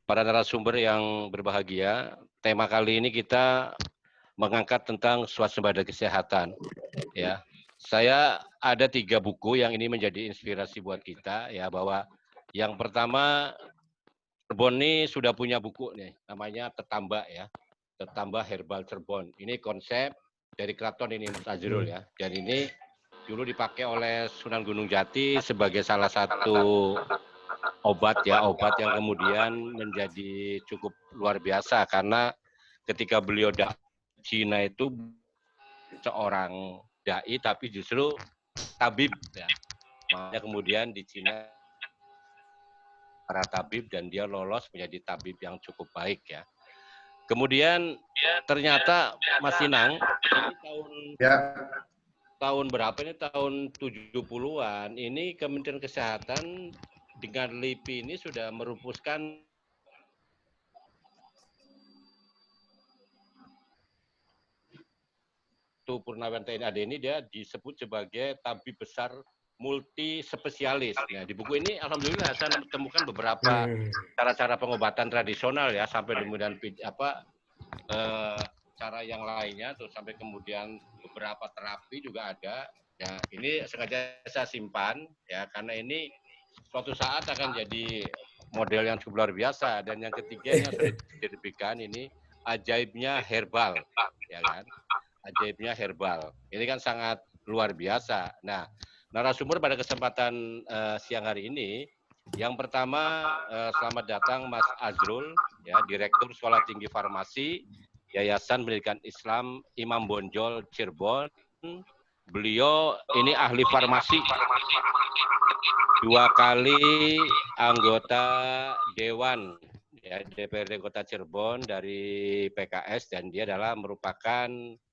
Para narasumber yang berbahagia, tema kali ini kita mengangkat tentang swasembada kesehatan. Ya, saya ada 3 buku yang ini menjadi inspirasi buat kita ya, bahwa yang pertama Cirebon ini sudah punya buku nih, namanya Tetamba ya, Tetamba Herbal Cirebon. Ini konsep dari keraton ini Mas Azrul ya, dan ini dulu dipakai oleh Sunan Gunung Jati sebagai salah satu obat ya, obat yang kemudian menjadi cukup luar biasa karena ketika beliau Cina itu seorang dai tapi justru tabib ya. Makanya kemudian di Cina para tabib dan dia lolos menjadi tabib yang cukup baik ya. Kemudian ternyata Mas Sinang ini tahun berapa ini, tahun 70-an ini Kementerian Kesehatan dengan LIPI ini sudah merumuskan Purnawan TNI AD ini dia disebut sebagai tabib besar multi spesialis. Nah, di buku ini alhamdulillah saya menemukan beberapa cara-cara pengobatan tradisional ya, sampai kemudian cara yang lainnya, terus sampai kemudian beberapa terapi juga ada. Ya, ini sengaja saya simpan ya karena ini suatu saat akan jadi model yang cukup luar biasa. Dan yang ketiga yang sudah diterbitkan ini ajaibnya herbal, ya kan? Ajaibnya herbal. Ini kan sangat luar biasa. Nah, narasumber pada kesempatan siang hari ini, yang pertama selamat datang Mas Azrul, ya, Direktur Sekolah Tinggi Farmasi Yayasan Pendidikan Islam Imam Bonjol Cirebon. Beliau ini ahli farmasi, 2 kali anggota Dewan ya, DPRD Kota Cirebon dari PKS, dan dia adalah merupakan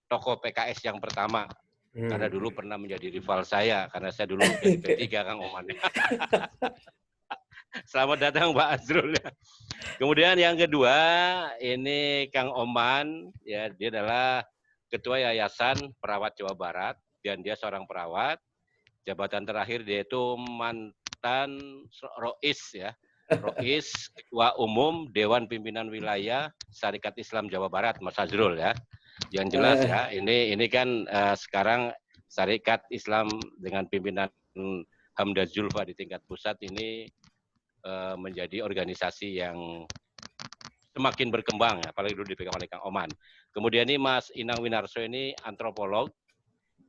tokoh PKS yang pertama. Karena dulu pernah menjadi rival saya, karena saya dulu jadi P3 Kang Oman. Selamat datang Pak Azrul ya. Kemudian yang kedua ini Kang Oman ya, dia adalah Ketua Yayasan Perawat Jawa Barat dan dia seorang perawat. Jabatan terakhir dia itu mantan Rois ya. Rois Ketua Umum Dewan Pimpinan Wilayah Syarikat Islam Jawa Barat, Mas Azrul ya. Yang jelas ya, ini kan sekarang Syarikat Islam dengan pimpinan Hamda Zulfa di tingkat pusat ini menjadi organisasi yang semakin berkembang, apalagi dulu dipegang oleh Kang Oman. Kemudian ini Mas Inang Winarso ini antropolog,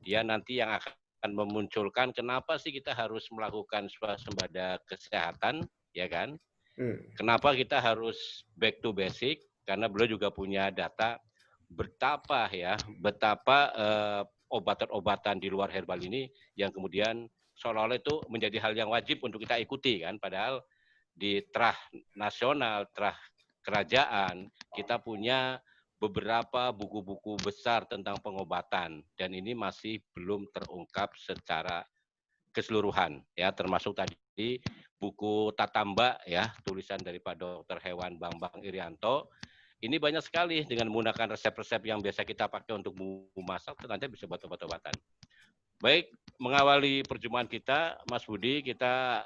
dia nanti yang akan memunculkan kenapa sih kita harus melakukan swasembada kesehatan, ya kan? Kenapa kita harus back to basic? Karena beliau juga punya data betapa obat-obatan di luar herbal ini yang kemudian seolah-olah itu menjadi hal yang wajib untuk kita ikuti kan, padahal di trah nasional, trah kerajaan, kita punya beberapa buku-buku besar tentang pengobatan dan ini masih belum terungkap secara keseluruhan ya, termasuk tadi buku Tatamba ya, tulisan dari Pak Dr. Hewan Bambang Irianto. Ini banyak sekali dengan menggunakan resep-resep yang biasa kita pakai untuk bumbu masak, ternyata bisa buat obat-obatan. Baik, mengawali perjumpaan kita, Mas Budi, kita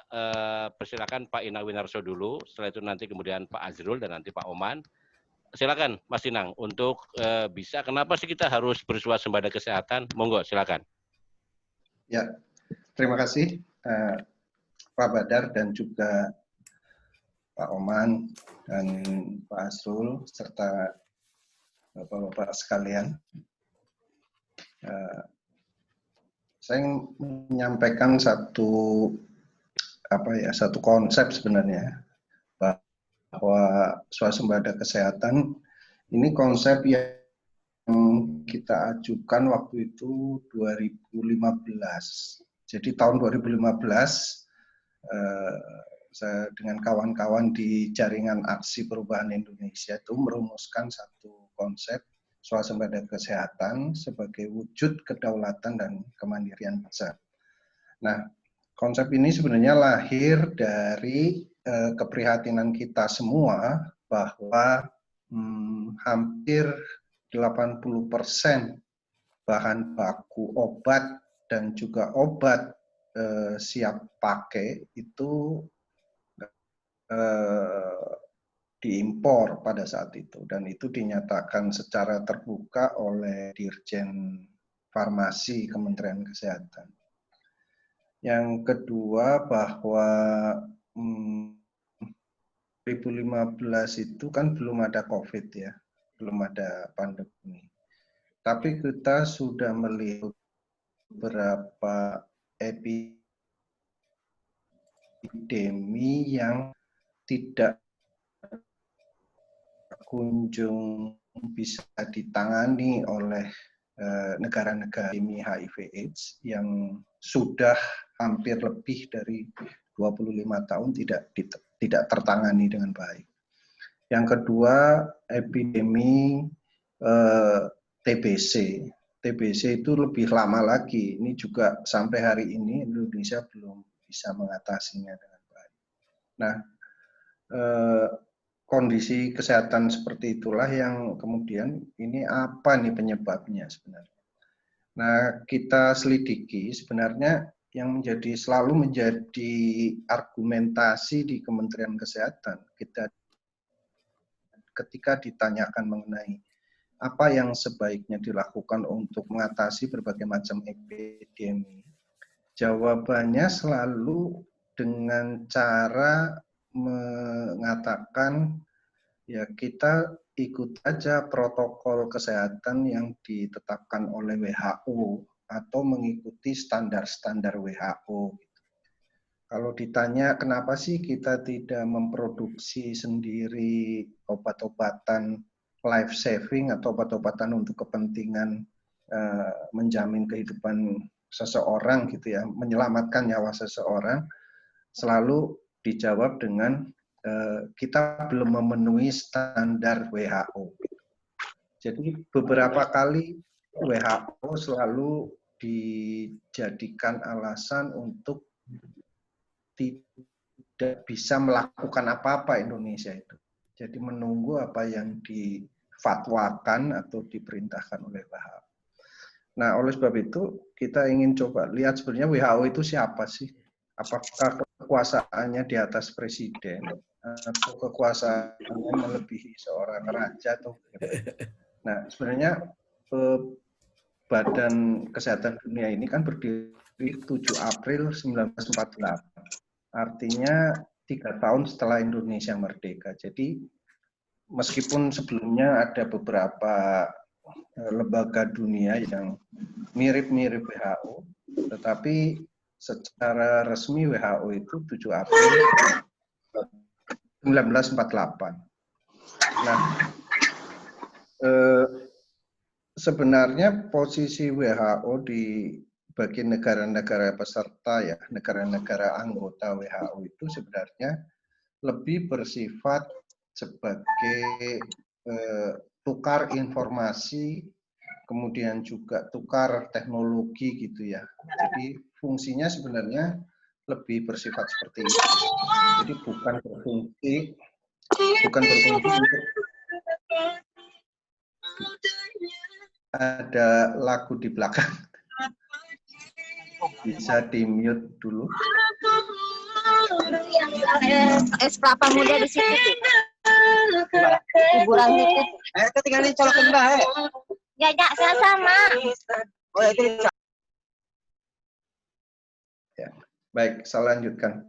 persilakan Pak Inang Winarso dulu, setelah itu nanti kemudian Pak Azrul dan nanti Pak Oman. Silakan Mas Inang untuk bisa, kenapa sih kita harus berswasembada kesehatan? Monggo, silakan. Ya, terima kasih Pak Badar dan juga Pak Oman dan Pak Azrul serta Bapak-bapak sekalian. Saya ingin menyampaikan satu konsep sebenarnya, bahwa swasembada kesehatan ini konsep yang kita ajukan waktu itu 2015. Jadi tahun 2015 saya dengan kawan-kawan di Jaringan Aksi Perubahan Indonesia itu merumuskan satu konsep swasembada kesehatan sebagai wujud kedaulatan dan kemandirian bangsa. Nah, konsep ini sebenarnya lahir dari keprihatinan kita semua bahwa hampir 80% bahan baku obat dan juga obat siap pakai itu diimpor pada saat itu, dan itu dinyatakan secara terbuka oleh Dirjen Farmasi Kementerian Kesehatan. Yang kedua bahwa 2015 itu kan belum ada COVID ya, belum ada pandemi. Tapi kita sudah melihat beberapa epidemi yang tidak kunjung bisa ditangani oleh negara-negara HIV/AIDS yang sudah hampir lebih dari 25 tahun tidak tertangani dengan baik. Yang kedua, epidemi TBC. TBC itu lebih lama lagi. Ini juga sampai hari ini Indonesia belum bisa mengatasinya dengan baik. Nah, kondisi kesehatan seperti itulah yang kemudian ini apa nih penyebabnya sebenarnya. Nah, kita selidiki sebenarnya yang selalu menjadi argumentasi di Kementerian Kesehatan kita ketika ditanyakan mengenai apa yang sebaiknya dilakukan untuk mengatasi berbagai macam epidemi. Jawabannya selalu dengan cara mengatakan ya kita ikut aja protokol kesehatan yang ditetapkan oleh WHO atau mengikuti standar-standar WHO. Kalau ditanya kenapa sih kita tidak memproduksi sendiri obat-obatan life saving atau obat-obatan untuk kepentingan menjamin kehidupan seseorang gitu ya, menyelamatkan nyawa seseorang, selalu dijawab dengan kita belum memenuhi standar WHO. Jadi beberapa kali WHO selalu dijadikan alasan untuk tidak bisa melakukan apa-apa Indonesia itu. Jadi menunggu apa yang difatwakan atau diperintahkan oleh WHO. Nah, oleh sebab itu kita ingin coba lihat sebenarnya WHO itu siapa sih? Apakah kekuasaannya di atas presiden atau kekuasaannya melebihi seorang raja atau Nah, sebenarnya Badan Kesehatan Dunia ini kan berdiri 7 April 1948. Artinya 3 tahun setelah Indonesia merdeka. Jadi meskipun sebelumnya ada beberapa lembaga dunia yang mirip-mirip WHO, tetapi secara resmi WHO itu 7 April 1948. Nah, sebenarnya posisi WHO di bagi negara-negara peserta ya, negara-negara anggota WHO itu sebenarnya lebih bersifat sebagai tukar informasi, kemudian juga tukar teknologi gitu ya. Jadi fungsinya sebenarnya lebih bersifat seperti itu. Jadi bukan berfungsi untuk ada lagu di belakang. Bisa di-mute dulu. Es kelapa muda di situ. Hiburan gitu. Tinggal dicolokin Mbak. Ya, sama. Oh, itu. Ya. Baik, saya lanjutkan.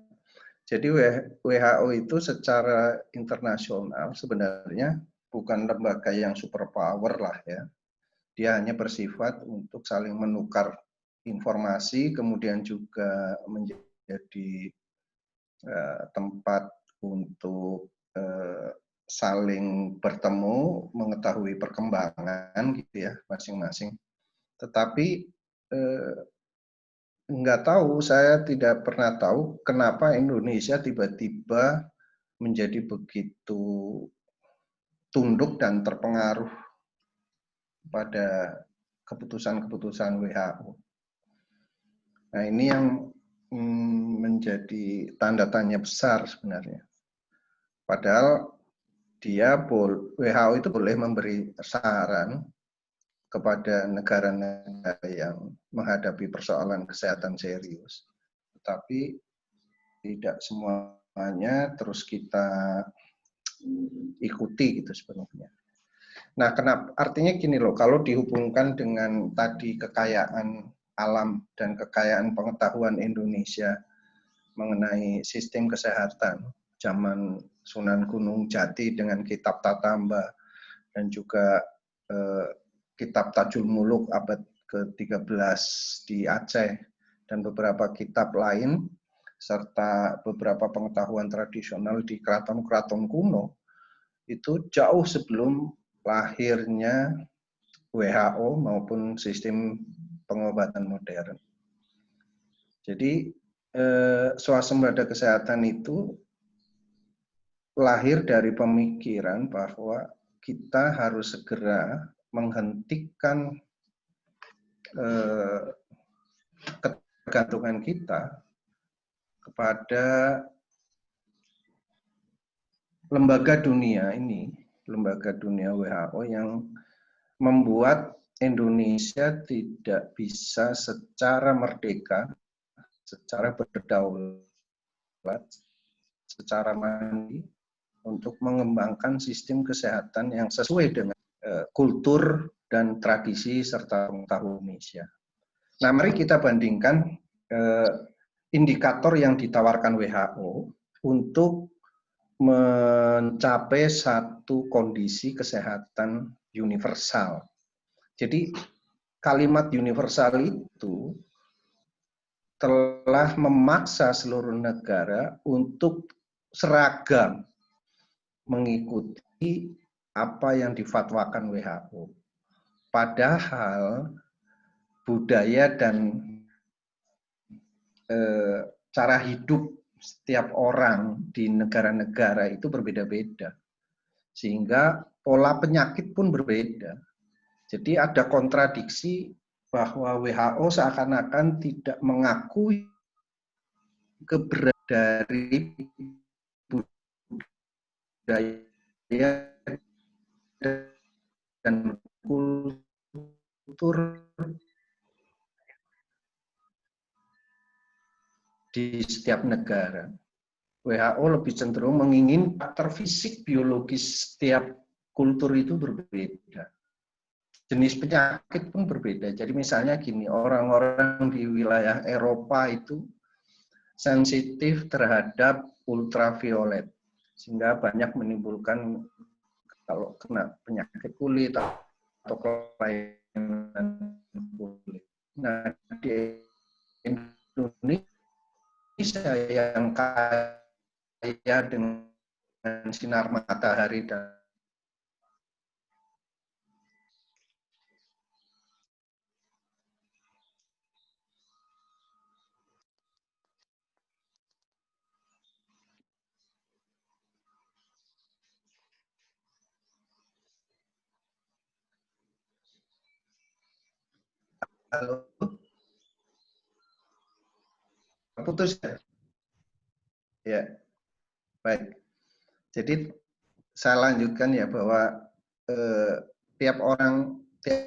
Jadi WHO itu secara internasional sebenarnya bukan lembaga yang superpower lah ya. Dia hanya bersifat untuk saling menukar informasi, kemudian juga menjadi tempat untuk saling bertemu, mengetahui perkembangan gitu ya masing-masing. Tetapi nggak tahu, saya tidak pernah tahu kenapa Indonesia tiba-tiba menjadi begitu tunduk dan terpengaruh pada keputusan-keputusan WHO. Nah, ini yang menjadi tanda tanya besar sebenarnya. Padahal WHO itu boleh memberi saran kepada negara-negara yang menghadapi persoalan kesehatan serius, tetapi tidak semua semuanya terus kita ikuti gitu sebenarnya. Nah, kenapa? Artinya gini loh, kalau dihubungkan dengan tadi kekayaan alam dan kekayaan pengetahuan Indonesia mengenai sistem kesehatan zaman Sunan Gunung Jati dengan kitab Tatamba dan juga kitab Tajul Muluk abad ke-13 di Aceh dan beberapa kitab lain serta beberapa pengetahuan tradisional di keraton-keraton kuno itu jauh sebelum lahirnya WHO maupun sistem pengobatan modern. Jadi swasembada kesehatan itu lahir dari pemikiran bahwa kita harus segera menghentikan ketergantungan kita kepada lembaga dunia ini, lembaga dunia WHO yang membuat Indonesia tidak bisa secara merdeka, secara berdaulat, secara mandiri untuk mengembangkan sistem kesehatan yang sesuai dengan kultur dan tradisi serta pengetahuan Indonesia. Nah, mari kita bandingkan indikator yang ditawarkan WHO untuk mencapai satu kondisi kesehatan universal. Jadi kalimat universal itu telah memaksa seluruh negara untuk seragam mengikuti apa yang difatwakan WHO. Padahal budaya dan cara hidup setiap orang di negara-negara itu berbeda-beda. Sehingga pola penyakit pun berbeda. Jadi ada kontradiksi bahwa WHO seakan-akan tidak mengakui keberadaan dari budaya dan kultur di setiap negara. WHO lebih cenderung menginginkan karakter fisik biologis setiap kultur itu berbeda. Jenis penyakit pun berbeda. Jadi misalnya gini, orang-orang di wilayah Eropa itu sensitif terhadap ultraviolet, sehingga banyak menimbulkan kalau kena penyakit kulit atau kelainan kulit. Nah, di Indonesia yang kaya dengan sinar matahari dan halo, putus ya? Ya, baik. Jadi saya lanjutkan ya bahwa tiap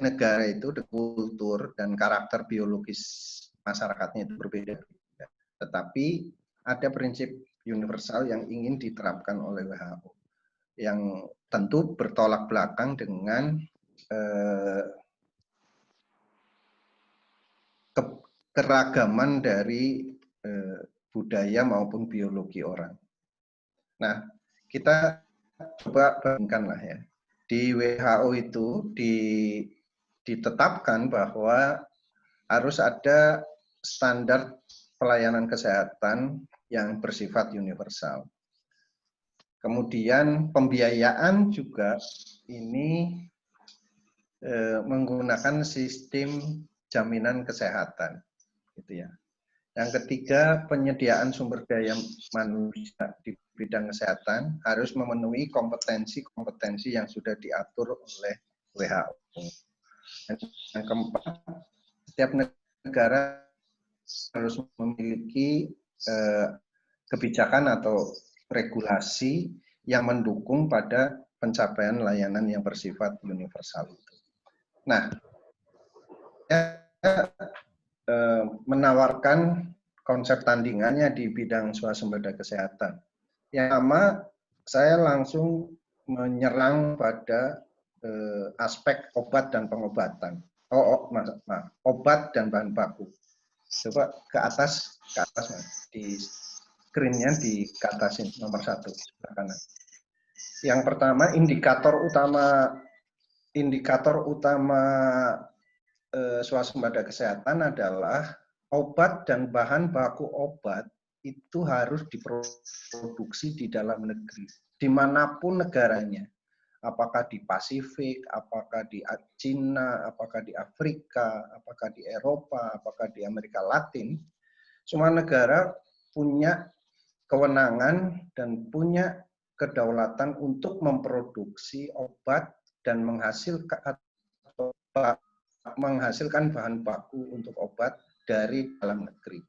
negara itu ada kultur dan karakter biologis masyarakatnya itu berbeda. Tetapi ada prinsip universal yang ingin diterapkan oleh WHO yang tentu bertolak belakang dengan keragaman dari budaya maupun biologi orang. Nah, kita coba bandingkanlah ya. Di WHO itu ditetapkan bahwa harus ada standar pelayanan kesehatan yang bersifat universal. Kemudian pembiayaan juga ini menggunakan sistem jaminan kesehatan, gitu ya. Yang ketiga, penyediaan sumber daya manusia di bidang kesehatan harus memenuhi kompetensi-kompetensi yang sudah diatur oleh WHO. Yang keempat, setiap negara harus memiliki kebijakan atau regulasi yang mendukung pada pencapaian layanan yang bersifat universal. Nah, menawarkan konsep tandingannya di bidang swasembada kesehatan. Yang pertama, saya langsung menyerang pada aspek obat dan pengobatan. Maaf, obat dan bahan baku. Coba ke atas Mas. Di screen-nya di atasin nomor 1 sebelah kanan. Yang pertama, indikator utama swasembada kesehatan adalah obat dan bahan baku obat itu harus diproduksi di dalam negeri, dimanapun negaranya. Apakah di Pasifik, apakah di Cina, apakah di Afrika, apakah di Eropa, apakah di Amerika Latin, semua negara punya kewenangan dan punya kedaulatan untuk memproduksi obat dan menghasilkan bahan baku untuk obat dari dalam negeri.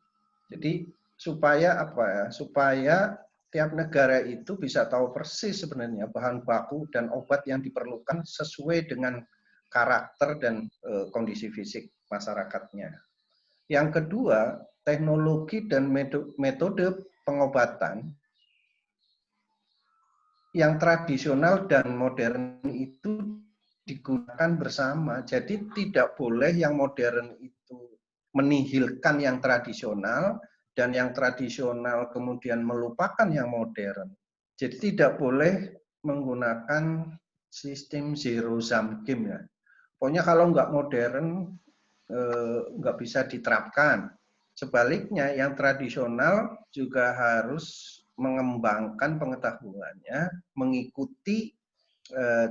Jadi supaya apa ya? Supaya tiap negara itu bisa tahu persis sebenarnya bahan baku dan obat yang diperlukan sesuai dengan karakter dan kondisi fisik masyarakatnya. Yang kedua, teknologi dan metode pengobatan yang tradisional dan modern itu digunakan bersama. Jadi tidak boleh yang modern itu menihilkan yang tradisional dan yang tradisional kemudian melupakan yang modern. Jadi tidak boleh menggunakan sistem zero sum game ya. Pokoknya kalau nggak modern nggak bisa diterapkan. Sebaliknya yang tradisional juga harus mengembangkan pengetahuannya, mengikuti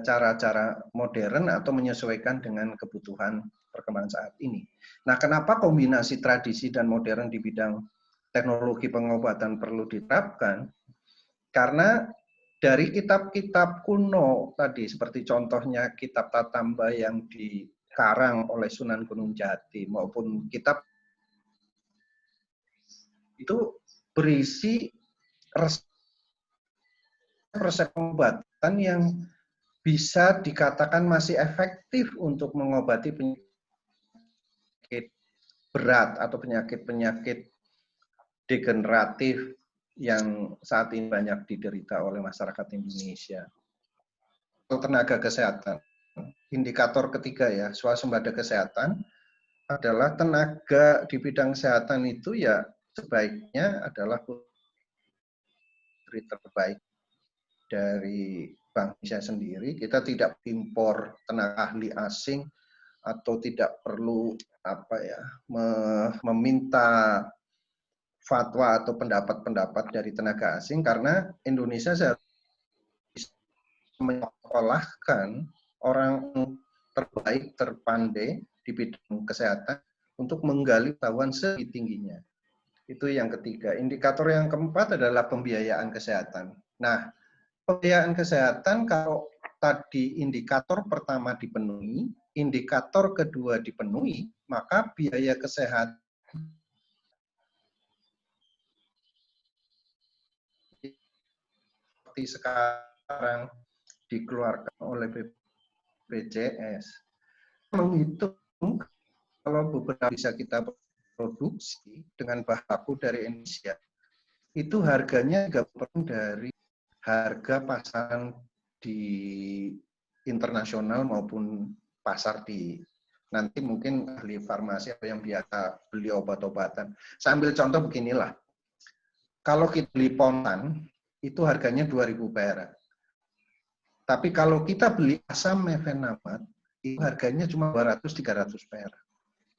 cara-cara modern atau menyesuaikan dengan kebutuhan perkembangan saat ini. Nah, kenapa kombinasi tradisi dan modern di bidang teknologi pengobatan perlu diterapkan? Karena dari kitab-kitab kuno tadi, seperti contohnya kitab Tatamba yang dikarang oleh Sunan Gunung Jati maupun kitab itu berisi resep pengobatan yang bisa dikatakan masih efektif untuk mengobati penyakit berat atau penyakit-penyakit degeneratif yang saat ini banyak diderita oleh masyarakat Indonesia. Tenaga kesehatan, indikator ketiga ya, swasembada kesehatan adalah tenaga di bidang kesehatan itu ya sebaiknya adalah putri terbaik dari Bank Indonesia sendiri. Kita tidak impor tenaga ahli asing atau tidak perlu meminta fatwa atau pendapat-pendapat dari tenaga asing karena Indonesia bisa menyekolahkan orang terbaik, terpandai di bidang kesehatan untuk menggali pengetahuan setinggi-tingginya. Itu yang ketiga. Indikator yang keempat adalah pembiayaan kesehatan. Nah, pembiayaan kesehatan kalau tadi indikator pertama dipenuhi, indikator kedua dipenuhi, maka biaya kesehatan seperti sekarang dikeluarkan oleh BPJS menghitung kalau beberapa bisa kita produksi dengan bahan baku dari Indonesia itu harganya 30% dari harga pasaran di internasional maupun pasar di nanti mungkin ahli farmasi atau yang biasa beli obat-obatan. Saya ambil contoh beginilah. Kalau kita beli pontan itu harganya 2.000 perak. Tapi kalau kita beli asam mefenamat itu harganya cuma 200-300 perak.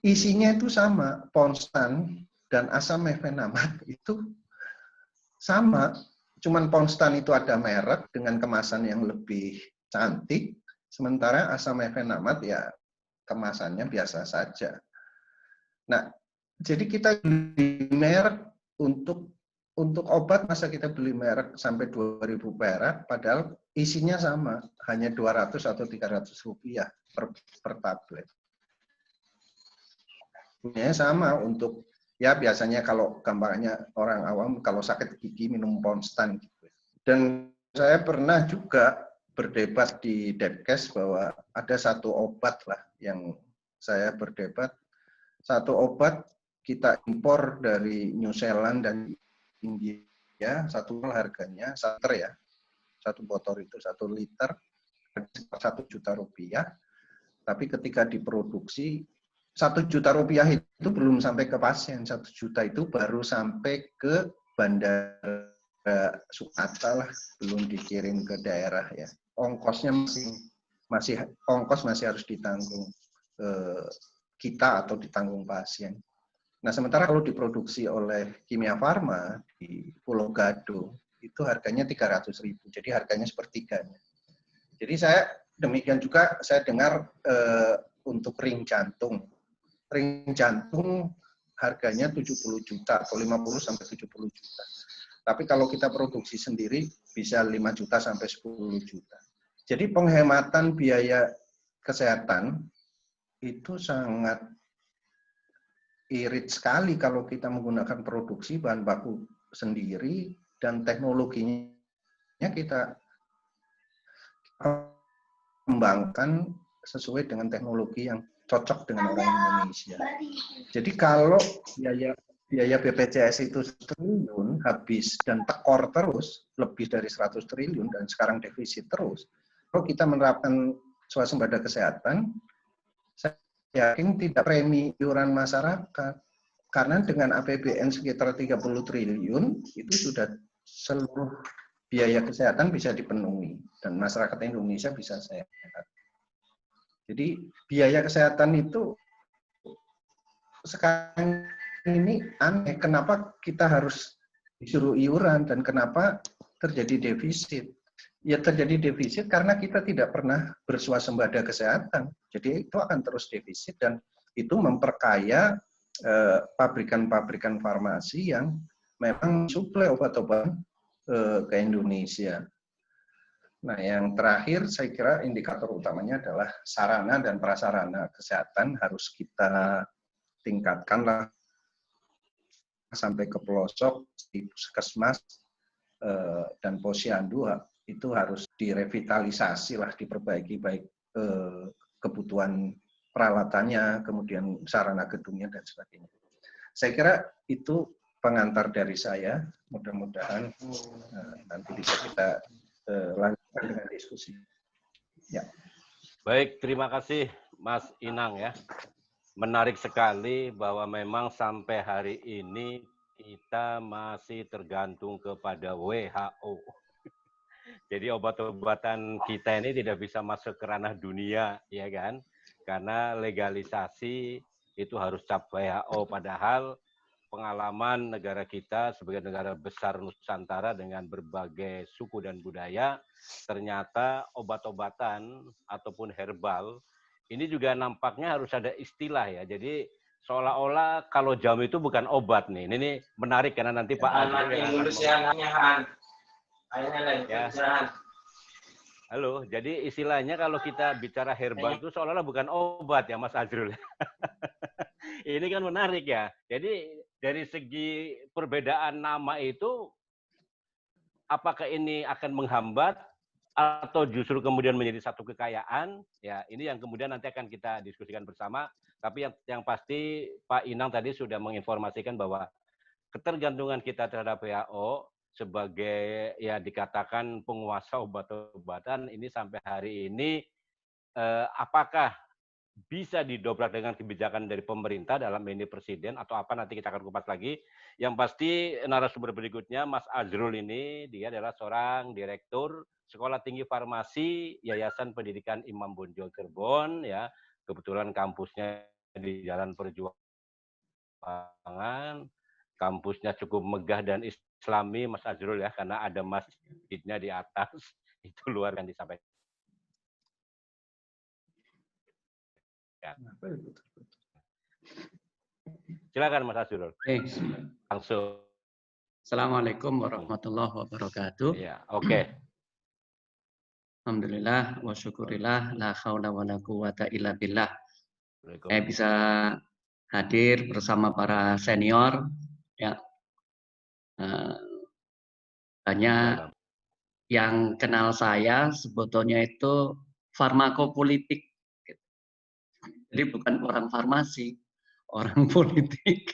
Isinya itu sama, Ponstan dan asam mefenamat itu sama, cuman Ponstan itu ada merek dengan kemasan yang lebih cantik, sementara asam mefenamat ya kemasannya biasa saja. Nah, jadi kita beli merek untuk obat, masa kita beli merek sampai 2.000 perak, padahal isinya sama, hanya 200 atau 300 rupiah per tablet. Punya sama untuk ya biasanya kalau gampangnya orang awam kalau sakit gigi minum Ponstan gitu. Dan saya pernah juga berdebat di Depkes bahwa ada satu obat lah yang saya berdebat, satu obat kita impor dari New Zealand dan India ya, satu harganya 1 liter ya, satu botol itu 1 liter 1 juta rupiah, tapi ketika diproduksi 1 juta rupiah itu belum sampai ke pasien, 1 juta itu baru sampai ke bandara Soekarno lah, belum dikirim ke daerah ya. Ongkosnya ongkos masih harus ditanggung kita atau ditanggung pasien. Nah, sementara kalau diproduksi oleh Kimia Farma di Pulau Gadung, itu harganya 300.000, jadi harganya sepertiganya. Jadi demikian juga saya dengar untuk ring jantung. Ring jantung harganya 70 juta atau 50 sampai 70 juta. Tapi kalau kita produksi sendiri bisa 5 juta sampai 10 juta. Jadi penghematan biaya kesehatan itu sangat irit sekali kalau kita menggunakan produksi bahan baku sendiri dan teknologinya kita kembangkan sesuai dengan teknologi yang cocok dengan orang Indonesia. Jadi kalau biaya BPJS itu triliun habis dan tekor terus lebih dari 100 triliun dan sekarang defisit terus, kalau kita menerapkan swasembada kesehatan, saya yakin tidak premi iuran masyarakat. Karena dengan APBN sekitar 30 triliun, itu sudah seluruh biaya kesehatan bisa dipenuhi. Dan masyarakat Indonesia bisa sehat. Jadi biaya kesehatan itu sekarang ini aneh. Kenapa kita harus disuruh iuran dan kenapa terjadi defisit? Ya terjadi defisit karena kita tidak pernah berswasembada kesehatan. Jadi itu akan terus defisit dan itu memperkaya pabrikan-pabrikan farmasi yang memang suplai obat-obatan ke Indonesia. Nah, yang terakhir saya kira indikator utamanya adalah sarana dan prasarana kesehatan harus kita tingkatkanlah sampai ke pelosok di puskesmas dan posyandu itu harus direvitalisasi lah, diperbaiki baik kebutuhan peralatannya, kemudian sarana gedungnya dan sebagainya. Saya kira itu pengantar dari saya. Mudah-mudahan nanti bisa kita lanjutkan dengan diskusi. Ya. Baik, terima kasih Mas Inang ya. Menarik sekali bahwa memang sampai hari ini kita masih tergantung kepada WHO. Jadi obat-obatan kita ini tidak bisa masuk ke ranah dunia, ya kan? Karena legalisasi itu harus cap WHO, padahal pengalaman negara kita sebagai negara besar Nusantara dengan berbagai suku dan budaya, ternyata obat-obatan ataupun herbal ini juga nampaknya harus ada istilah ya. Jadi seolah-olah kalau jamu itu bukan obat nih. Ini menarik karena nanti Pak Azrul ya. Halo, jadi istilahnya kalau kita bicara herbal itu seolah-olah bukan obat ya Mas Azrul. Ini kan menarik ya. Jadi dari segi perbedaan nama itu, apakah ini akan menghambat atau justru kemudian menjadi satu kekayaan? Ya, ini yang kemudian nanti akan kita diskusikan bersama. Tapi yang pasti Pak Inang tadi sudah menginformasikan bahwa ketergantungan kita terhadap WHO sebagai ya dikatakan penguasa obat-obatan ini sampai hari ini apakah bisa didobrak dengan kebijakan dari pemerintah dalam ini presiden atau apa nanti kita akan kupas lagi. Yang pasti narasumber berikutnya Mas Azrul ini dia adalah seorang direktur Sekolah Tinggi Farmasi Yayasan Pendidikan Imam Bonjol Cirebon ya. Kebetulan kampusnya di Jalan Perjuangan. Kampusnya cukup megah dan Islami Mas Azrul ya karena ada masjidnya di atas. Itu luar yang disampaikan. Ya. Silakan Mas Azrul. Langsung. Assalamualaikum warahmatullahi wabarakatuh. Ya, oke. Alhamdulillah wa syukurillah la haula wala quwata illa billah. Saya bisa hadir bersama para senior ya. Banyak yang kenal saya sebetulnya itu farmakopolitik. Jadi bukan orang farmasi, orang politik.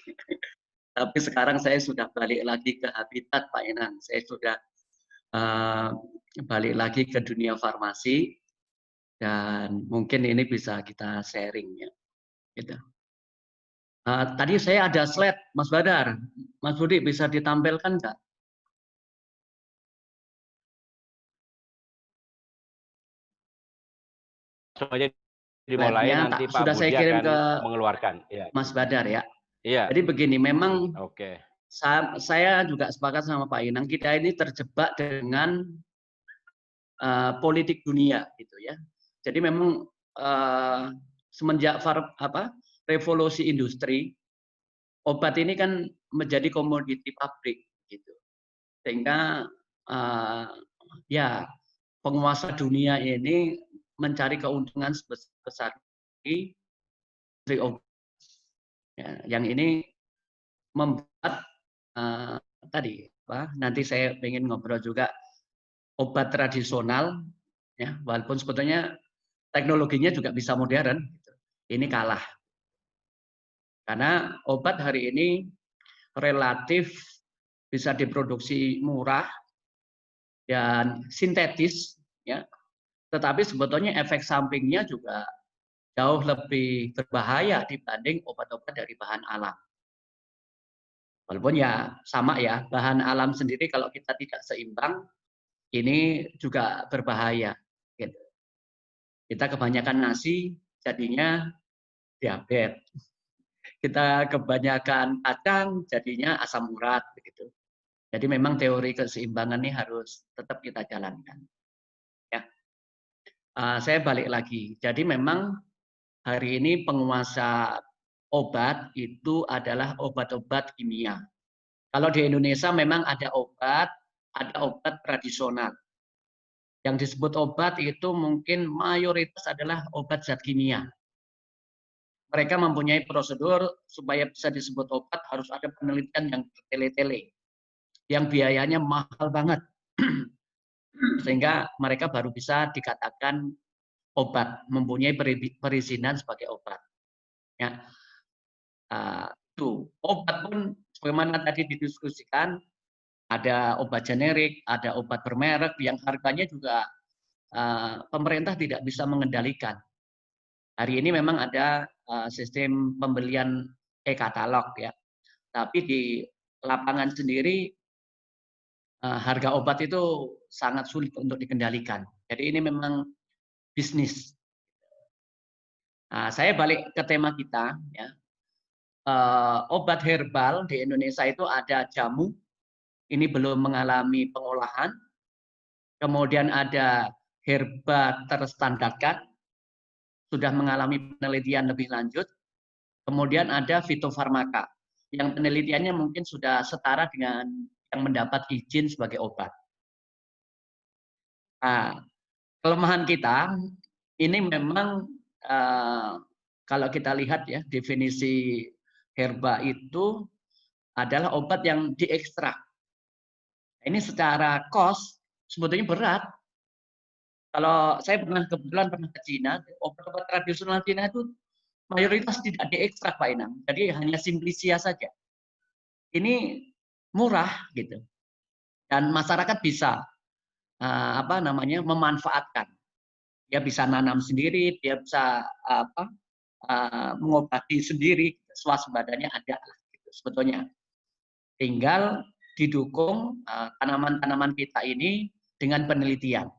Tapi sekarang saya sudah balik lagi ke habitat Pak Enang. Saya sudah balik lagi ke dunia farmasi dan mungkin ini bisa kita sharing ya. Gitu. Tadi saya ada slide Mas Badar. Mas Budi bisa ditampilkan nggak? Aja dimulai nanti Pak sudah Budi saya kirim akan ke mengeluarkan. Ya. Mas Badar ya. Iya. Jadi begini, memang Oke. Saya juga sepakat sama Pak Inang, kita ini terjebak dengan politik dunia gitu ya. Jadi memang semenjak revolusi industri, obat ini kan menjadi komoditi pabrik gitu. Sehingga ya penguasa dunia ini mencari keuntungan sebesar di industri obat. Ya, yang ini membuat tadi nanti saya ingin ngobrol juga obat tradisional ya, walaupun sebetulnya teknologinya juga bisa modern, ini kalah karena obat hari ini relatif bisa diproduksi murah dan sintetis ya, tetapi sebetulnya efek sampingnya juga jauh lebih berbahaya dibanding obat-obat dari bahan alam. Walaupun ya sama ya, bahan alam sendiri kalau kita tidak seimbang, ini juga berbahaya. Gitu. Kita kebanyakan nasi, jadinya diabetes. Kita kebanyakan kacang, jadinya asam urat. Begitu. Jadi memang teori keseimbangan ini harus tetap kita jalankan. Ya. Saya balik lagi. Jadi memang hari ini penguasa obat itu adalah obat-obat kimia. Kalau di Indonesia memang ada obat tradisional. Yang disebut obat itu mungkin mayoritas adalah obat zat kimia. Mereka mempunyai prosedur supaya bisa disebut obat harus ada penelitian yang bertele-tele. Yang biayanya mahal banget. Sehingga mereka baru bisa dikatakan obat, mempunyai perizinan sebagai obat. Ya. Obat pun sebagaimana tadi didiskusikan, ada obat generik, ada obat bermerek yang harganya juga pemerintah tidak bisa mengendalikan. Hari ini memang ada sistem pembelian e-katalog ya, tapi di lapangan sendiri harga obat itu sangat sulit untuk dikendalikan. Jadi ini memang bisnis. Saya balik ke tema kita ya. Obat herbal di Indonesia itu ada jamu, ini belum mengalami pengolahan. Kemudian ada herba terstandarkan, sudah mengalami penelitian lebih lanjut. Kemudian ada fitofarmaka, yang penelitiannya mungkin sudah setara dengan yang mendapat izin sebagai obat. Kelemahan kita, ini memang kalau kita lihat ya, definisi herba itu adalah obat yang diekstrak. Ini secara cost sebetulnya berat. Kalau saya kebetulan pernah ke Cina, obat-obat tradisional Cina itu mayoritas tidak diekstrak Pak Inang, jadi hanya simplicia saja. Ini murah gitu, dan masyarakat bisa memanfaatkan. Dia bisa nanam sendiri, dia bisa mengobati sendiri, swasembadanya ada gitu, sebetulnya. Tinggal didukung tanaman-tanaman kita ini dengan penelitian.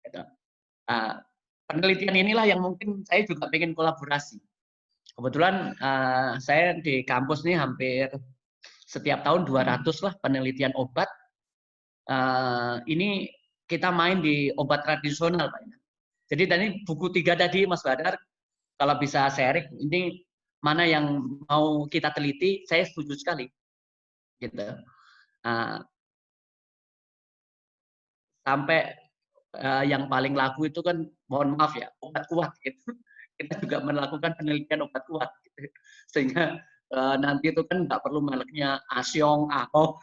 Gitu. Penelitian inilah yang mungkin saya juga ingin kolaborasi. Kebetulan saya di kampus ini hampir setiap tahun 200 lah penelitian obat. Ini kita main di obat tradisional, Pak. Jadi tadi buku 3 tadi Mas Badar, kalau bisa sharing, ini mana yang mau kita teliti, saya setuju sekali. Gitu. Sampai yang paling laku itu kan, mohon maaf ya, obat kuat gitu. Kita juga melakukan penelitian obat kuat gitu. Sehingga nanti itu kan nggak perlu mereknya Asyong, Ahok.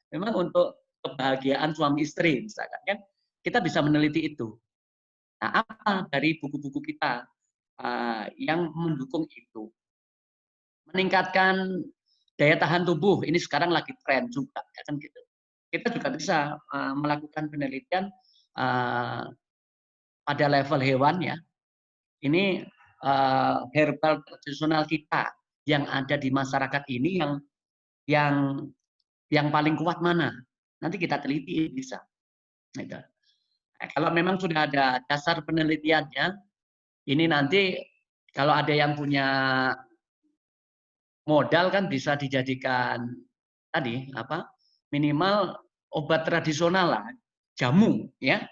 Memang untuk kebahagiaan suami istri misalkan kan, kita bisa meneliti itu. Nah, apa dari buku-buku kita yang mendukung itu? meningkatkan daya tahan tubuh. Ini sekarang lagi tren juga, ya kan gitu. Kita juga bisa melakukan penelitian pada level hewan ya. Ini herbal tradisional kita yang ada di masyarakat ini yang paling kuat mana? Nanti kita teliti bisa. Gitu. Nah, kalau memang sudah ada dasar penelitiannya, ini nanti kalau ada yang punya modal kan bisa dijadikan tadi apa? Minimal obat tradisional lah, jamu ya.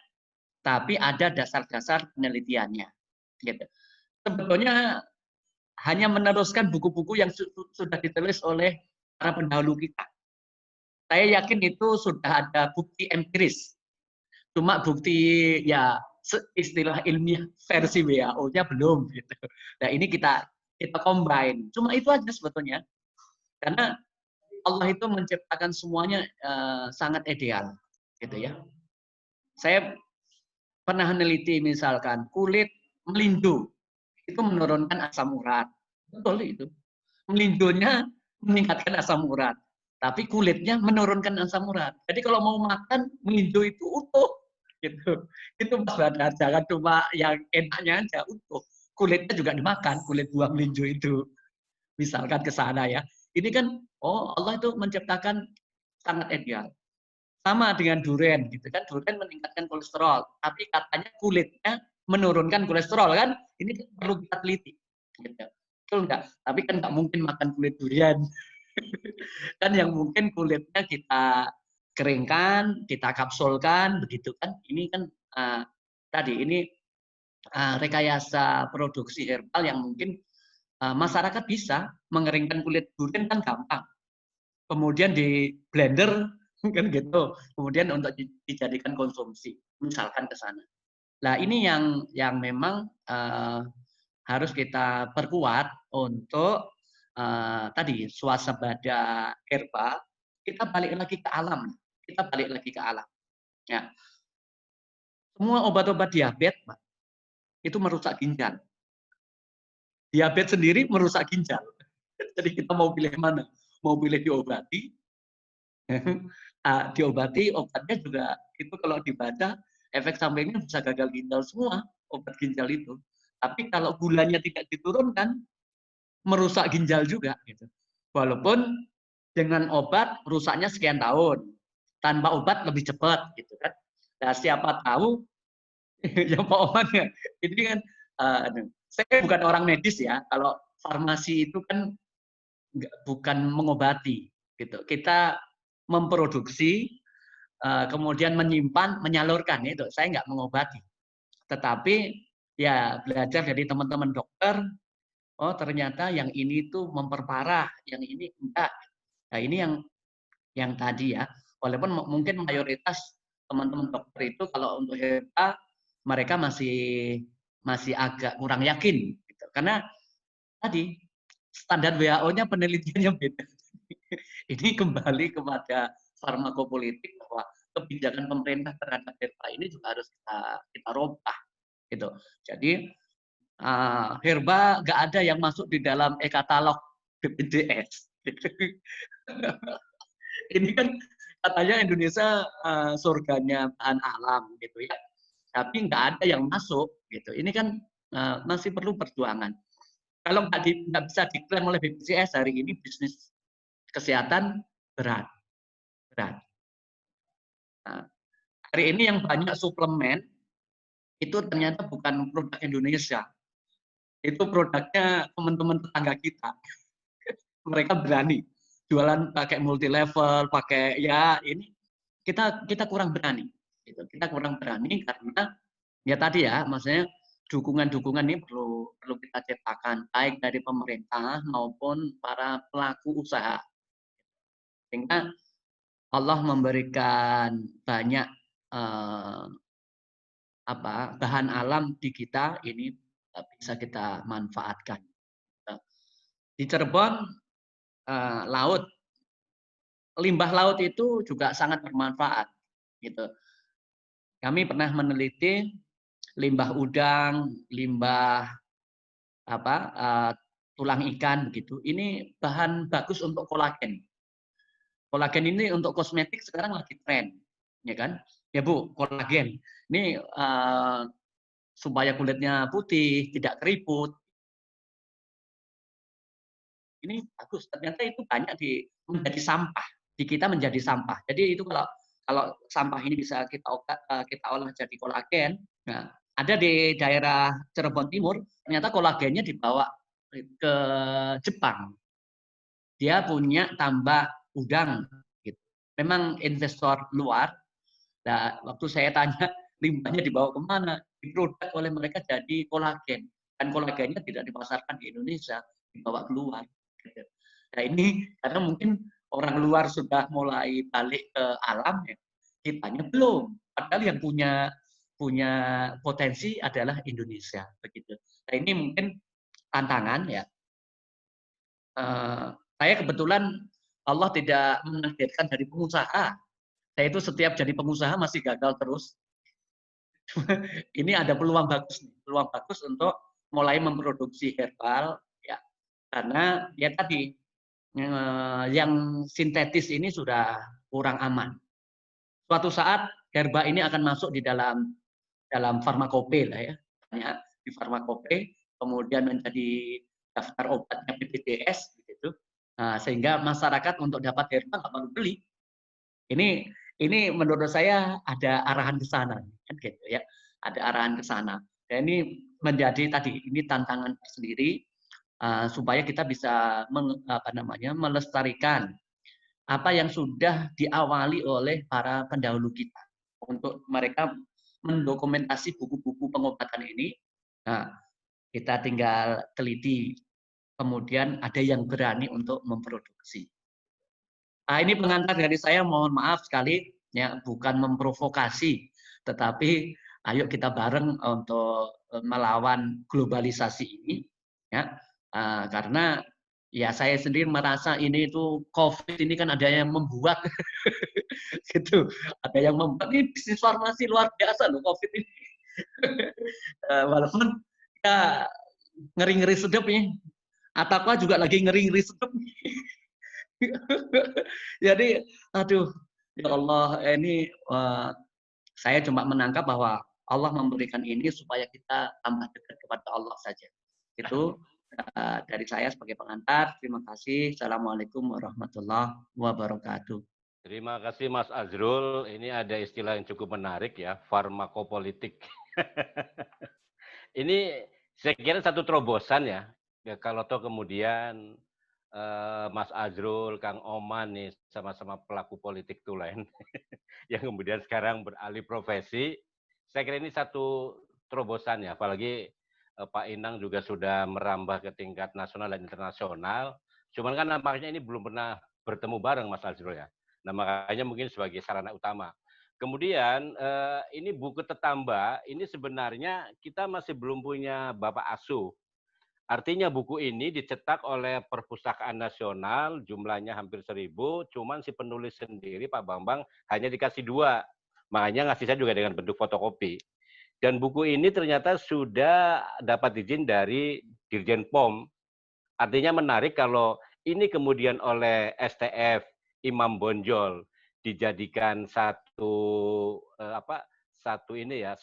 Tapi ada dasar-dasar penelitiannya. Gitu. Sebetulnya hanya meneruskan buku-buku yang sudah ditulis oleh para pendahulu kita. Saya yakin itu sudah ada bukti empiris. Cuma bukti ya istilah ilmiah versi WHO-nya belum gitu. Nah, ini kita combine. Cuma itu aja sebetulnya. Karena Allah itu menciptakan semuanya sangat ideal gitu ya. Saya pernah meneliti misalkan kulit melindo itu menurunkan asam urat. Betul itu. Melindonya meningkatkan asam urat. Tapi kulitnya menurunkan asam urat. Jadi kalau mau makan, melindo itu utuh. Gitu. Itu Mas Badar. Jangan cuma yang enaknya aja utuh. Kulitnya juga dimakan, kulit buah melinjo itu. Misalkan ke sana ya. Ini kan, oh Allah itu menciptakan sangat ideal. Sama dengan durian gitu kan, durian meningkatkan kolesterol, tapi katanya kulitnya menurunkan kolesterol kan, ini perlu kita teliti. Gitu. Betul nggak? Tapi kan nggak mungkin makan kulit durian. Kan yang mungkin kulitnya kita keringkan, kita kapsulkan, begitu kan? Ini kan tadi ini rekayasa produksi herbal yang mungkin masyarakat bisa mengeringkan kulit durian kan gampang. Kemudian di blender kan gitu. Kemudian untuk dijadikan konsumsi, misalkan ke sana. Nah, ini yang memang harus kita perkuat untuk tadi swasembada herba. Kita balik lagi ke alam. Kita balik lagi ke alam. Ya. Semua obat-obat diabetes, Pak, itu merusak ginjal. Diabetes sendiri merusak ginjal. Jadi kita mau pilih mana? Mau pilih diobati, diobati obatnya juga itu kalau dibaca efek sampingnya bisa gagal ginjal semua obat ginjal itu. Tapi kalau gulanya tidak diturunkan merusak ginjal juga gitu. Walaupun dengan obat rusaknya sekian tahun, tanpa obat lebih cepat gitu kan. Nah, siapa tahu ya Pak Oman ya. Ini kan saya bukan orang medis ya. Kalau farmasi itu kan bukan mengobati gitu. Kita memproduksi kemudian menyimpan, menyalurkan itu. Saya nggak mengobati. Tetapi ya belajar dari teman-teman dokter, oh ternyata yang ini tuh memperparah, yang ini enggak. Nah, ini yang tadi ya. Walaupun mungkin mayoritas teman-teman dokter itu kalau untuk herba mereka masih agak kurang yakin gitu. Karena tadi standar WHO-nya penelitiannya beda. Ini kembali kepada farmakopolitik bahwa kebijakan pemerintah terhadap herba ini juga harus kita robah gitu. Jadi herba nggak ada yang masuk di dalam e-katalog BPJS. Ini kan katanya Indonesia surganya bahan alam gitu ya. Tapi nggak ada yang masuk gitu. Ini kan masih perlu perjuangan. Kalau nggak bisa diklaim oleh BPJS hari ini bisnis kesehatan berat. Nah, hari ini yang banyak suplemen itu ternyata bukan produk Indonesia. Itu produknya teman-teman tetangga kita. Mereka berani jualan pakai multi level, pakai ya ini kita kurang berani. Gitu. Kita kurang berani karena ya tadi ya, maksudnya dukungan-dukungan ini perlu kita ciptakan baik dari pemerintah maupun para pelaku usaha. Sehingga Allah memberikan banyak bahan alam di kita ini bisa kita manfaatkan. Di Cirebon laut, limbah laut itu juga sangat bermanfaat. Gitu. Kami pernah meneliti limbah udang, limbah tulang ikan begitu. Ini bahan bagus untuk kolagen. Kolagen ini untuk kosmetik sekarang lagi tren, ya kan? Ya Bu, kolagen. Ini supaya kulitnya putih, tidak keriput. Ini bagus. Ternyata itu banyak menjadi sampah. Di kita menjadi sampah. Jadi itu kalau sampah ini bisa kita olah jadi kolagen. Nah, ada di daerah Cirebon Timur, ternyata kolagennya dibawa ke Jepang. Dia punya tambak udang. Gitu. Memang investor luar. Nah, waktu saya tanya limbahnya dibawa kemana, diproduk oleh mereka jadi kolagen. Dan kolagennya tidak dipasarkan di Indonesia, dibawa keluar. Gitu. Nah ini karena mungkin orang luar sudah mulai balik ke alam, ya, kitanya belum. Padahal yang punya potensi adalah Indonesia. Begitu. Nah ini mungkin tantangan ya. Saya kebetulan Allah tidak menakdirkan dari pengusaha. Saya itu setiap jadi pengusaha masih gagal terus. Ini ada peluang bagus untuk mulai memproduksi herbal, ya. Karena ya tadi yang sintetis ini sudah kurang aman. Suatu saat herba ini akan masuk di dalam farmakope lah ya, di farmakope, kemudian menjadi daftar obatnya BPJS gitu. Nah, sehingga masyarakat untuk dapat herba nggak perlu beli. Ini menurut saya ada arahan ke sana, kan gitu ya. Ada arahan ke sana. Dan ini menjadi tadi ini tantangan tersendiri supaya kita bisa melestarikan apa yang sudah diawali oleh para pendahulu kita untuk mereka mendokumentasi buku-buku pengobatan ini. Nah, kita tinggal teliti. Kemudian ada yang berani untuk memproduksi. Ini pengantar dari saya, mohon maaf sekali, ya bukan memprovokasi, tetapi ayo kita bareng untuk melawan globalisasi ini, ya karena ya saya sendiri merasa ini itu COVID ini kan ada yang membuat, gitu, ada yang membuat ini bisnis farmasi luar biasa loh COVID ini, walaupun ya ngeri-ngeri sedap nih, Ataqwa juga lagi ngeri-ngeri sedap nih. Jadi, aduh, ya Allah, ini saya cuma menangkap bahwa Allah memberikan ini supaya kita tambah dekat kepada Allah saja. Itu dari saya sebagai pengantar. Terima kasih. Assalamualaikum warahmatullahi wabarakatuh. Terima kasih Mas Azrul. Ini ada istilah yang cukup menarik ya, farmakopolitik. Ini saya kira satu terobosan ya. Ya kalau toh kemudian Mas Azrul, Kang Oman nih sama-sama pelaku politik tulen yang kemudian sekarang beralih profesi. Saya kira ini satu terobosan ya, apalagi Pak Inang juga sudah merambah ke tingkat nasional dan internasional. Cuman kan nampaknya ini belum pernah bertemu bareng Mas Azrul ya. Nah makanya mungkin sebagai sarana utama. Kemudian ini buku Tetamba, ini sebenarnya kita masih belum punya Bapak Asuh. Artinya buku ini dicetak oleh Perpustakaan Nasional, jumlahnya hampir 1000, cuman si penulis sendiri Pak Bambang hanya dikasih 2. Makanya ngasih saya juga dengan bentuk fotokopi. Dan buku ini ternyata sudah dapat izin dari Dirjen POM. Artinya menarik kalau ini kemudian oleh STF Imam Bonjol dijadikan satu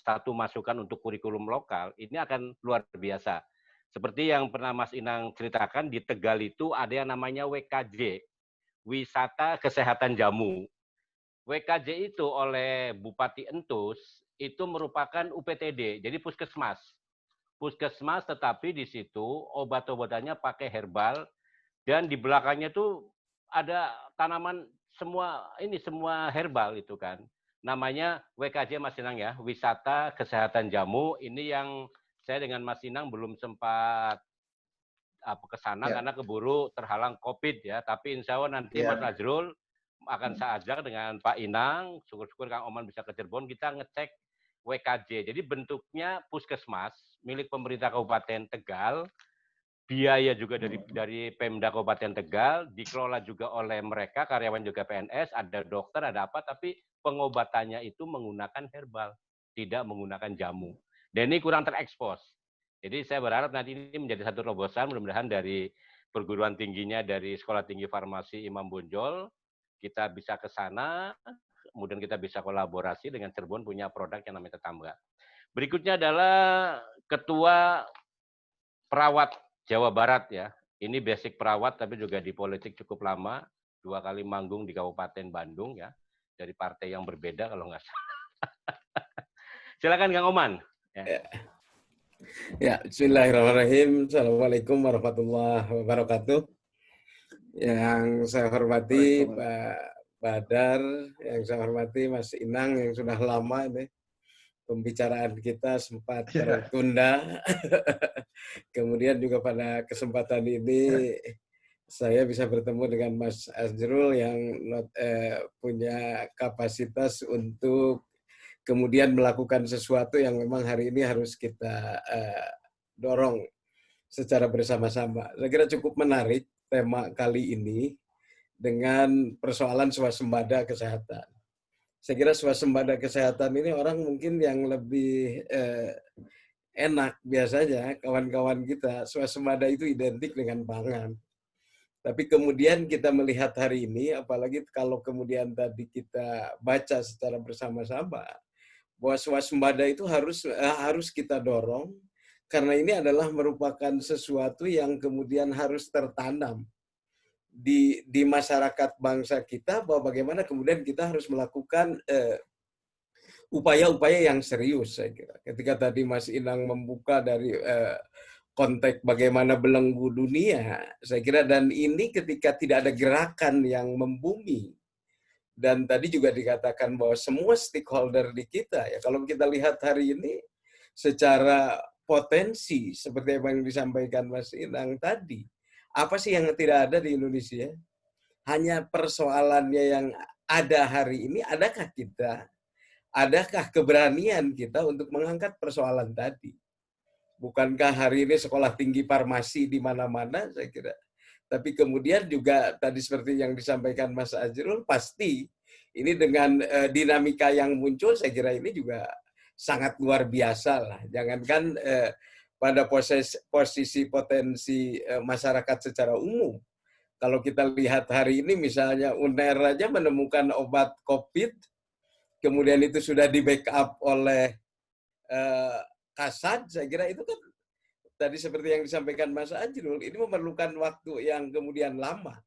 satu masukan untuk kurikulum lokal, ini akan luar biasa. Seperti yang pernah Mas Inang ceritakan, di Tegal itu ada yang namanya WKJ, Wisata Kesehatan Jamu. WKJ itu oleh Bupati Entus, itu merupakan UPTD, jadi puskesmas. Puskesmas tetapi di situ obat-obatannya pakai herbal, dan di belakangnya itu ada tanaman semua herbal itu kan. Namanya WKJ Mas Inang ya, Wisata Kesehatan Jamu. Ini yang saya dengan Mas Inang belum sempat ke sana karena keburu terhalang COVID ya. Tapi insya Allah nanti Mas Azrul akan saya ajak dengan Pak Inang, syukur-syukur Kang Oman bisa ke Cirebon, kita ngecek WKJ. Jadi bentuknya puskesmas milik pemerintah Kabupaten Tegal, biaya juga dari Pemda Kabupaten Tegal, dikelola juga oleh mereka, karyawan juga PNS, ada dokter, ada apa, tapi pengobatannya itu menggunakan herbal, tidak menggunakan jamu. Dan ini kurang terekspos. Jadi saya berharap nanti ini menjadi satu terobosan, mudah-mudahan dari perguruan tingginya dari Sekolah Tinggi Farmasi Imam Bonjol, kita bisa ke sana, kemudian kita bisa kolaborasi dengan Cirebon punya produk yang namanya Tetangga. Berikutnya adalah Ketua Perawat Jawa Barat ya. Ini basic perawat tapi juga di politik cukup lama, 2 kali manggung di Kabupaten Bandung ya, dari partai yang berbeda kalau nggak salah. Silakan Kang Oman. Ya. Ya, bismillahirrahmanirrahim. Assalamualaikum warahmatullahi wabarakatuh. Yang saya hormati Pak Badar, yang saya hormati Mas Inang yang sudah lama ini pembicaraan kita sempat tertunda. Kemudian juga pada kesempatan ini saya bisa bertemu dengan Mas Azrul yang punya kapasitas untuk kemudian melakukan sesuatu yang memang hari ini harus kita dorong secara bersama-sama. Saya kira cukup menarik tema kali ini dengan persoalan swasembada kesehatan. Saya kira swasembada kesehatan ini orang mungkin yang lebih enak biasanya, kawan-kawan kita, swasembada itu identik dengan pangan. Tapi kemudian kita melihat hari ini, apalagi kalau kemudian tadi kita baca secara bersama-sama, bahwa swasembada itu harus kita dorong karena ini adalah merupakan sesuatu yang kemudian harus tertanam di masyarakat bangsa kita, bahwa bagaimana kemudian kita harus melakukan upaya-upaya yang serius. Saya kira ketika tadi Mas Inang membuka dari konteks bagaimana belenggu dunia, saya kira, dan ini ketika tidak ada gerakan yang membumi. Dan tadi juga dikatakan bahwa semua stakeholder di kita, ya kalau kita lihat hari ini secara potensi, seperti yang disampaikan Mas Inang tadi, apa sih yang tidak ada di Indonesia? Hanya persoalannya yang ada hari ini, adakah keberanian kita untuk mengangkat persoalan tadi? Bukankah hari ini sekolah tinggi farmasi di mana-mana, saya kira. Tapi kemudian juga tadi seperti yang disampaikan Mas Azrul, pasti ini dengan dinamika yang muncul, saya kira ini juga sangat luar biasa lah. Jangankan pada posisi potensi masyarakat secara umum. Kalau kita lihat hari ini misalnya UNER aja menemukan obat COVID, kemudian itu sudah di-backup oleh Kasad, saya kira itu kan tadi seperti yang disampaikan Mas Azrul, ini memerlukan waktu yang kemudian lama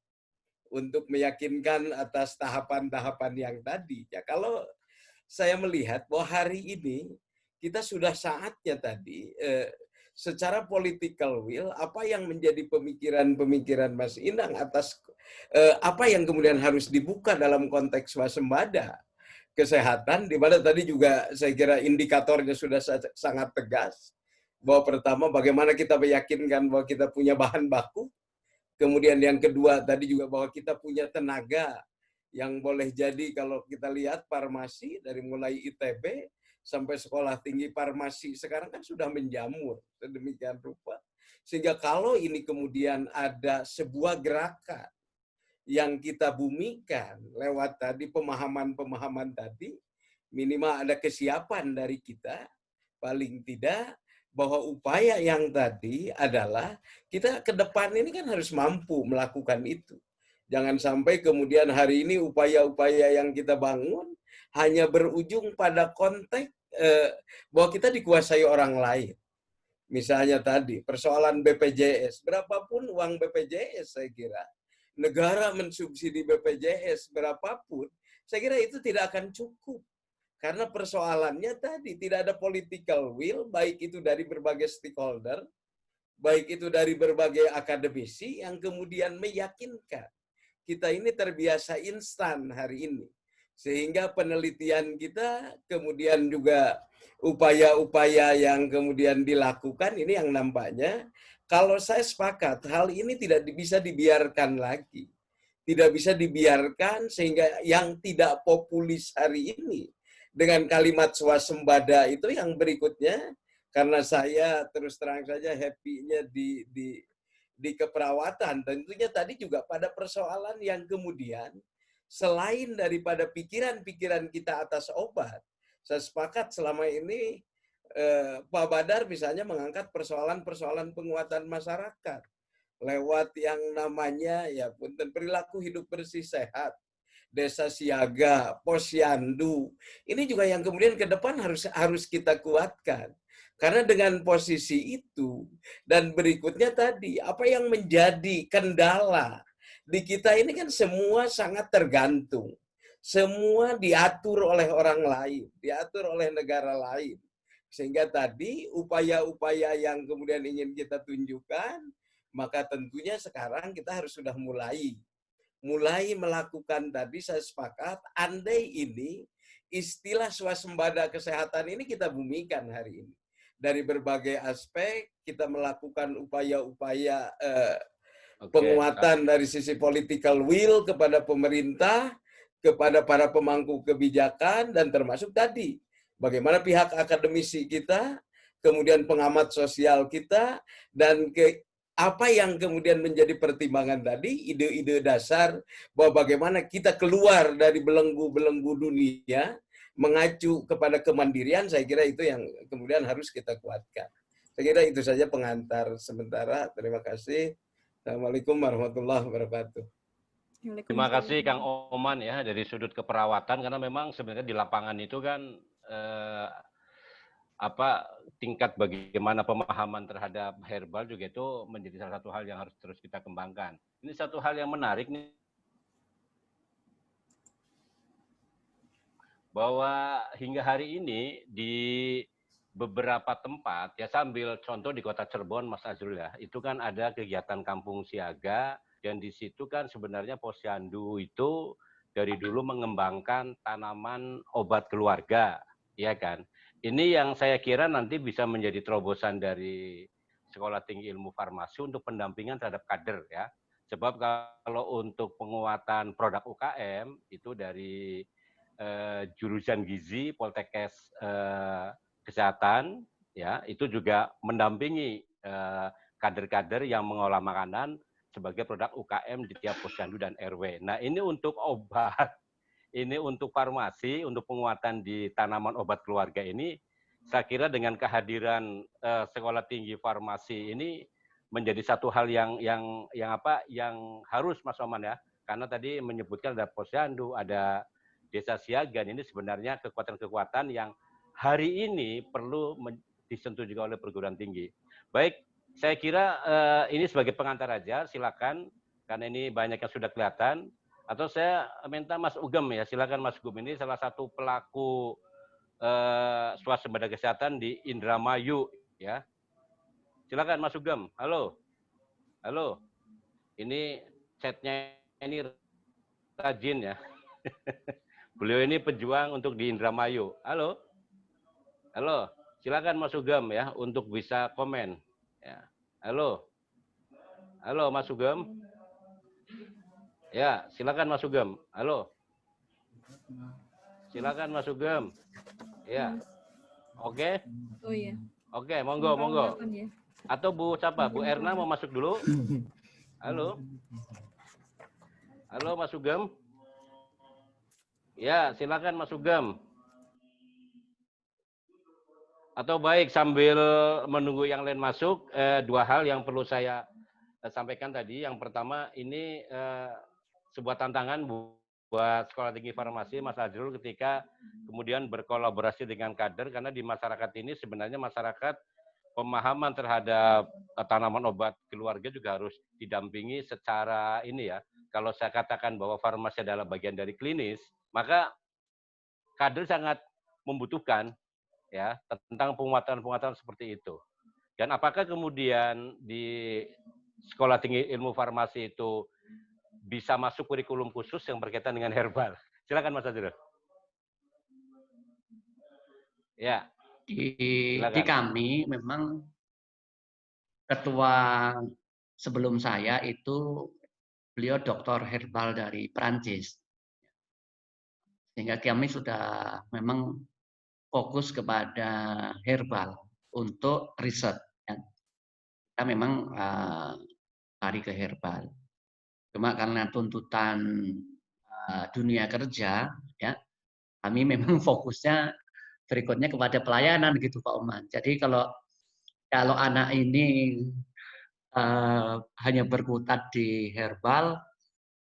untuk meyakinkan atas tahapan-tahapan yang tadi. Ya, kalau saya melihat bahwa hari ini kita sudah saatnya tadi secara political will, apa yang menjadi pemikiran Mas Inang atas apa yang kemudian harus dibuka dalam konteks swasembada kesehatan, di mana tadi juga saya kira indikatornya sudah sangat tegas. Bahwa pertama bagaimana kita meyakinkan bahwa kita punya bahan baku, kemudian yang kedua tadi juga bahwa kita punya tenaga yang boleh jadi kalau kita lihat farmasi dari mulai ITB sampai sekolah tinggi farmasi sekarang kan sudah menjamur sedemikian rupa, sehingga kalau ini kemudian ada sebuah gerakan yang kita bumikan lewat tadi pemahaman tadi, minimal ada kesiapan dari kita paling tidak, bahwa upaya yang tadi adalah kita ke depan ini kan harus mampu melakukan itu. Jangan sampai kemudian hari ini upaya-upaya yang kita bangun hanya berujung pada konteks bahwa kita dikuasai orang lain. Misalnya tadi persoalan BPJS, berapapun uang BPJS saya kira, negara mensubsidi BPJS berapapun, saya kira itu tidak akan cukup. Karena persoalannya tadi tidak ada political will, baik itu dari berbagai stakeholder, baik itu dari berbagai akademisi yang kemudian meyakinkan kita ini terbiasa instan hari ini. Sehingga penelitian kita, kemudian juga upaya-upaya yang kemudian dilakukan, ini yang nampaknya, kalau saya sepakat, hal ini tidak bisa dibiarkan lagi. Tidak bisa dibiarkan sehingga yang tidak populis hari ini, dengan kalimat swasembada itu yang berikutnya, karena saya terus terang saja happy-nya di keperawatan, tentunya tadi juga pada persoalan yang kemudian selain daripada pikiran-pikiran kita atas obat, saya sepakat selama ini Pak Badar misalnya mengangkat persoalan-persoalan penguatan masyarakat lewat yang namanya ya punten perilaku hidup bersih sehat, desa siaga, posyandu. Ini juga yang kemudian ke depan harus kita kuatkan. Karena dengan posisi itu dan berikutnya tadi, apa yang menjadi kendala di kita ini kan semua sangat tergantung. Semua diatur oleh orang lain, diatur oleh negara lain. Sehingga tadi upaya-upaya yang kemudian ingin kita tunjukkan, maka tentunya sekarang kita harus sudah mulai melakukan tadi saya sepakat, andai ini istilah swasembada kesehatan ini kita bumikan hari ini. Dari berbagai aspek kita melakukan upaya-upaya penguatan dari sisi political will kepada pemerintah, kepada para pemangku kebijakan, dan termasuk tadi bagaimana pihak akademisi kita, kemudian pengamat sosial kita, dan apa yang kemudian menjadi pertimbangan tadi, ide-ide dasar bahwa bagaimana kita keluar dari belenggu-belenggu dunia, mengacu kepada kemandirian, saya kira itu yang kemudian harus kita kuatkan. Saya kira itu saja pengantar sementara. Terima kasih. Assalamualaikum warahmatullahi wabarakatuh. Terima kasih Kang Oman ya dari sudut keperawatan, karena memang sebenarnya di lapangan itu kan tingkat bagaimana pemahaman terhadap herbal juga itu menjadi salah satu hal yang harus terus kita kembangkan. Ini satu hal yang menarik nih, bahwa hingga hari ini di beberapa tempat, ya sambil contoh di Kota Cirebon, Mas Azrul ya, itu kan ada kegiatan kampung siaga, dan di situ kan sebenarnya posyandu itu dari dulu mengembangkan tanaman obat keluarga, ya kan. Ini yang saya kira nanti bisa menjadi terobosan dari Sekolah Tinggi Ilmu Farmasi untuk pendampingan terhadap kader ya. Sebab kalau untuk penguatan produk UKM itu dari jurusan gizi Poltekkes Kesehatan ya, itu juga mendampingi kader-kader yang mengolah makanan sebagai produk UKM di tiap posyandu dan RW. Nah, ini untuk obat, ini untuk farmasi, untuk penguatan di tanaman obat keluarga ini, saya kira dengan kehadiran Sekolah Tinggi Farmasi ini menjadi satu hal yang harus Mas Oman ya, karena tadi menyebutkan ada posyandu, ada desa siaga, ini sebenarnya kekuatan-kekuatan yang hari ini perlu disentuh juga oleh perguruan tinggi. Baik, saya kira ini sebagai pengantar aja, silakan, karena ini banyak yang sudah kelihatan. Atau saya minta Mas Ugem ya, silakan Mas Ugem, ini salah satu pelaku swasembada kesehatan di Indramayu ya. Silakan Mas Ugem. Halo. Halo. Ini chatnya ini rajin ya. Beliau ini pejuang untuk di Indramayu. Halo. Halo. Silakan Mas Ugem ya untuk bisa komen. Ya. Halo. Halo Mas Ugem. Ya, silakan Mas Ugem. Halo. Silakan Mas Ugem. Ya. Oke. Oh iya. Oke, monggo, monggo. Atau Bu siapa? Bu Erna mau masuk dulu? Halo. Halo Mas Ugem. Ya, silakan Mas Ugem. Atau baik, sambil menunggu yang lain masuk, dua hal yang perlu saya sampaikan tadi. Yang pertama, ini sebuah tantangan buat Sekolah Tinggi Farmasi, Mas Azrul, ketika kemudian berkolaborasi dengan kader, karena di masyarakat ini sebenarnya masyarakat pemahaman terhadap tanaman obat keluarga juga harus didampingi secara ini ya. Kalau saya katakan bahwa farmasi adalah bagian dari klinis, maka kader sangat membutuhkan ya tentang penguatan-penguatan seperti itu. Dan apakah kemudian di Sekolah Tinggi Ilmu Farmasi itu bisa masuk kurikulum khusus yang berkaitan dengan herbal? Silakan Mas Azrul. Ya. Di kami memang ketua sebelum saya itu beliau doktor herbal dari Perancis. Sehingga kami sudah memang fokus kepada herbal untuk riset. Kita memang lari ke herbal. Cuma karena tuntutan dunia kerja, ya, kami memang fokusnya berikutnya kepada pelayanan gitu Pak Oman. Jadi kalau anak ini hanya berkutat di herbal,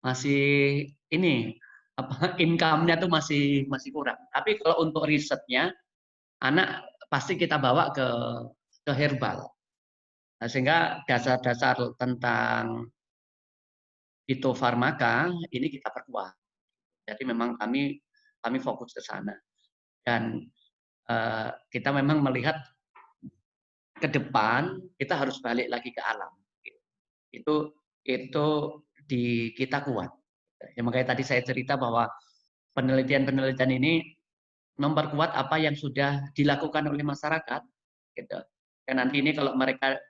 masih ini apa income-nya tuh masih kurang. Tapi kalau untuk risetnya, anak pasti kita bawa ke herbal. Nah, sehingga dasar-dasar tentang fitofarmaka ini kita perkuat. Jadi memang kami fokus ke sana. Dan kita memang melihat ke depan kita harus balik lagi ke alam. Itu kita kuat. Ya, makanya tadi saya cerita bahwa penelitian-penelitian ini memperkuat apa yang sudah dilakukan oleh masyarakat. Gitu. Dan nanti ini kalau mereka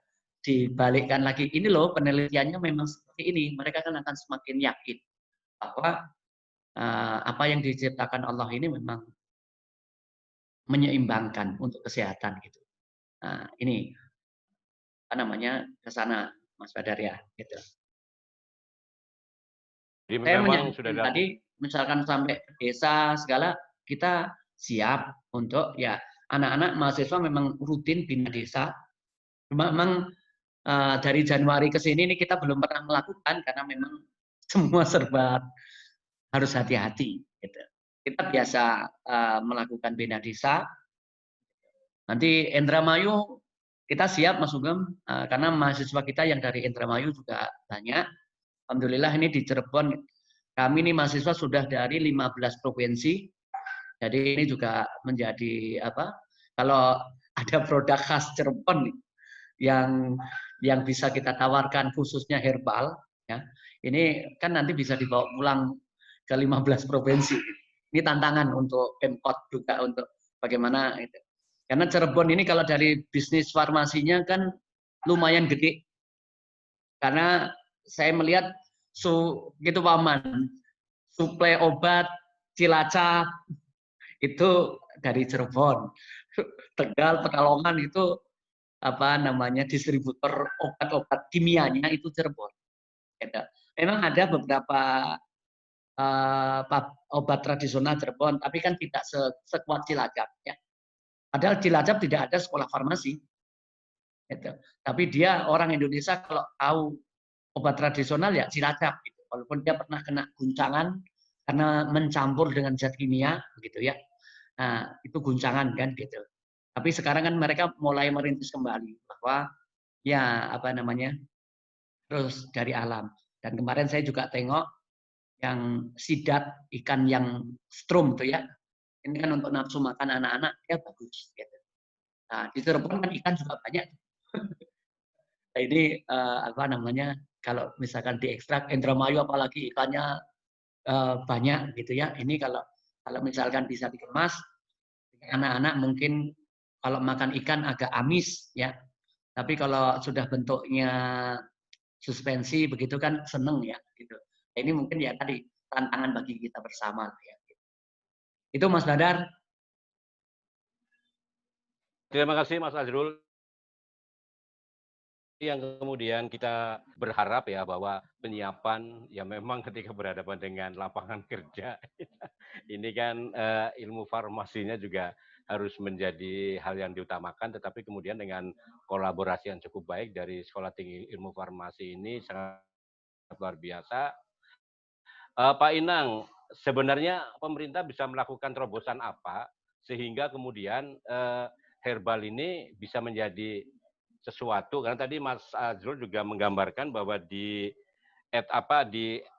dibalikkan lagi, ini loh penelitiannya memang seperti ini, mereka kan akan semakin yakin bahwa apa yang diciptakan Allah ini memang menyeimbangkan untuk kesehatan gitu. Nah, ini apa namanya ke sana Mas Badar ya gitu. Jadi Saya memang sudah tadi misalkan sampai ke desa segala kita siap untuk ya anak-anak mahasiswa memang rutin bina desa. Memang dari Januari ke sini ini kita belum pernah melakukan karena memang semua serba harus hati-hati. Gitu. Kita biasa melakukan bina desa. Nanti Indramayu kita siap Mas Sugeng karena mahasiswa kita yang dari Indramayu juga banyak. Alhamdulillah ini di Cirebon kami ini mahasiswa sudah dari 15 provinsi. Jadi ini juga menjadi apa? Kalau ada produk khas Cirebon yang bisa kita tawarkan khususnya herbal ya. Ini kan nanti bisa dibawa pulang ke 15 provinsi. Ini tantangan untuk Pemkot juga untuk bagaimana itu. Karena Cirebon ini kalau dari bisnis farmasinya kan lumayan gede. Karena saya melihat gitu Pak Man, suplai obat Cilacap itu dari Cirebon. Tegal, Pekalongan itu apa namanya distributor obat-obat kimianya itu Cirebon. Memang ada beberapa obat tradisional Cirebon, tapi kan tidak sekuat Cilacap. Ya. Padahal Cilacap tidak ada sekolah farmasi. Gitu. Tapi dia orang Indonesia kalau tahu obat tradisional ya Cilacap. Gitu. Walaupun dia pernah kena guncangan karena mencampur dengan zat kimia, begitu ya. Nah itu guncangan kan gitu. Tapi sekarang kan mereka mulai merintis kembali bahwa ya apa namanya terus dari alam. Dan kemarin saya juga tengok yang sidat ikan yang strum tuh ya. Ini kan untuk nafsu makan anak-anak ya bagus. Gitu. Nah di Cirebon kan ikan juga banyak. Nah, ini apa namanya kalau misalkan diekstrak Indramayu apalagi ikannya banyak gitu ya. Ini kalau misalkan bisa dikemas anak-anak mungkin kalau makan ikan agak amis ya. Tapi kalau sudah bentuknya suspensi begitu kan seneng ya gitu. Nah, ini mungkin ya tadi tantangan bagi kita bersama ya. Itu Mas Badar. Terima kasih Mas Azrul. Yang kemudian kita berharap ya bahwa penyiapan ya memang ketika berhadapan dengan lapangan kerja ini kan ilmu farmasinya juga harus menjadi hal yang diutamakan, tetapi kemudian dengan kolaborasi yang cukup baik dari Sekolah Tinggi Ilmu Farmasi ini sangat luar biasa. Pak Inang, sebenarnya pemerintah bisa melakukan terobosan apa sehingga kemudian herbal ini bisa menjadi sesuatu, karena tadi Mas Azrul juga menggambarkan bahwa di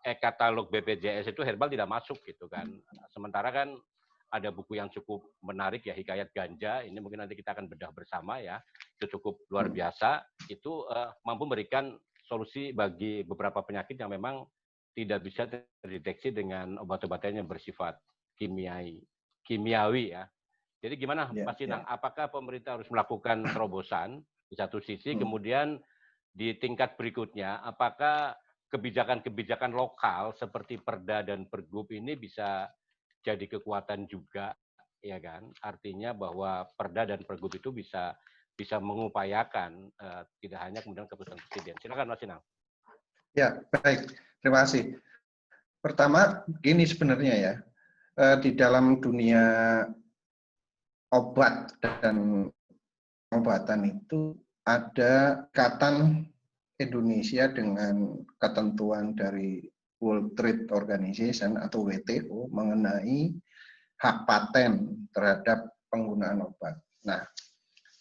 e-katalog BPJS itu herbal tidak masuk gitu kan. Sementara kan ada buku yang cukup menarik ya, Hikayat Ganja, ini mungkin nanti kita akan bedah bersama ya, itu cukup luar biasa, itu mampu memberikan solusi bagi beberapa penyakit yang memang tidak bisa terdeteksi dengan obat-obatan yang bersifat kimiawi ya. Jadi gimana Pak Sinang, apakah pemerintah harus melakukan terobosan di satu sisi, kemudian di tingkat berikutnya, apakah kebijakan-kebijakan lokal seperti Perda dan Pergub ini bisa jadi kekuatan juga, ya kan? Artinya bahwa Perda dan Pergub itu bisa mengupayakan, tidak hanya kemudian keputusan Presiden. Silakan Mas Sinang. Ya, baik. Terima kasih. Pertama, gini sebenarnya ya, di dalam dunia obat dan pengobatan itu ada ikatan Indonesia dengan ketentuan dari World Trade Organization atau WTO mengenai hak paten terhadap penggunaan obat. Nah,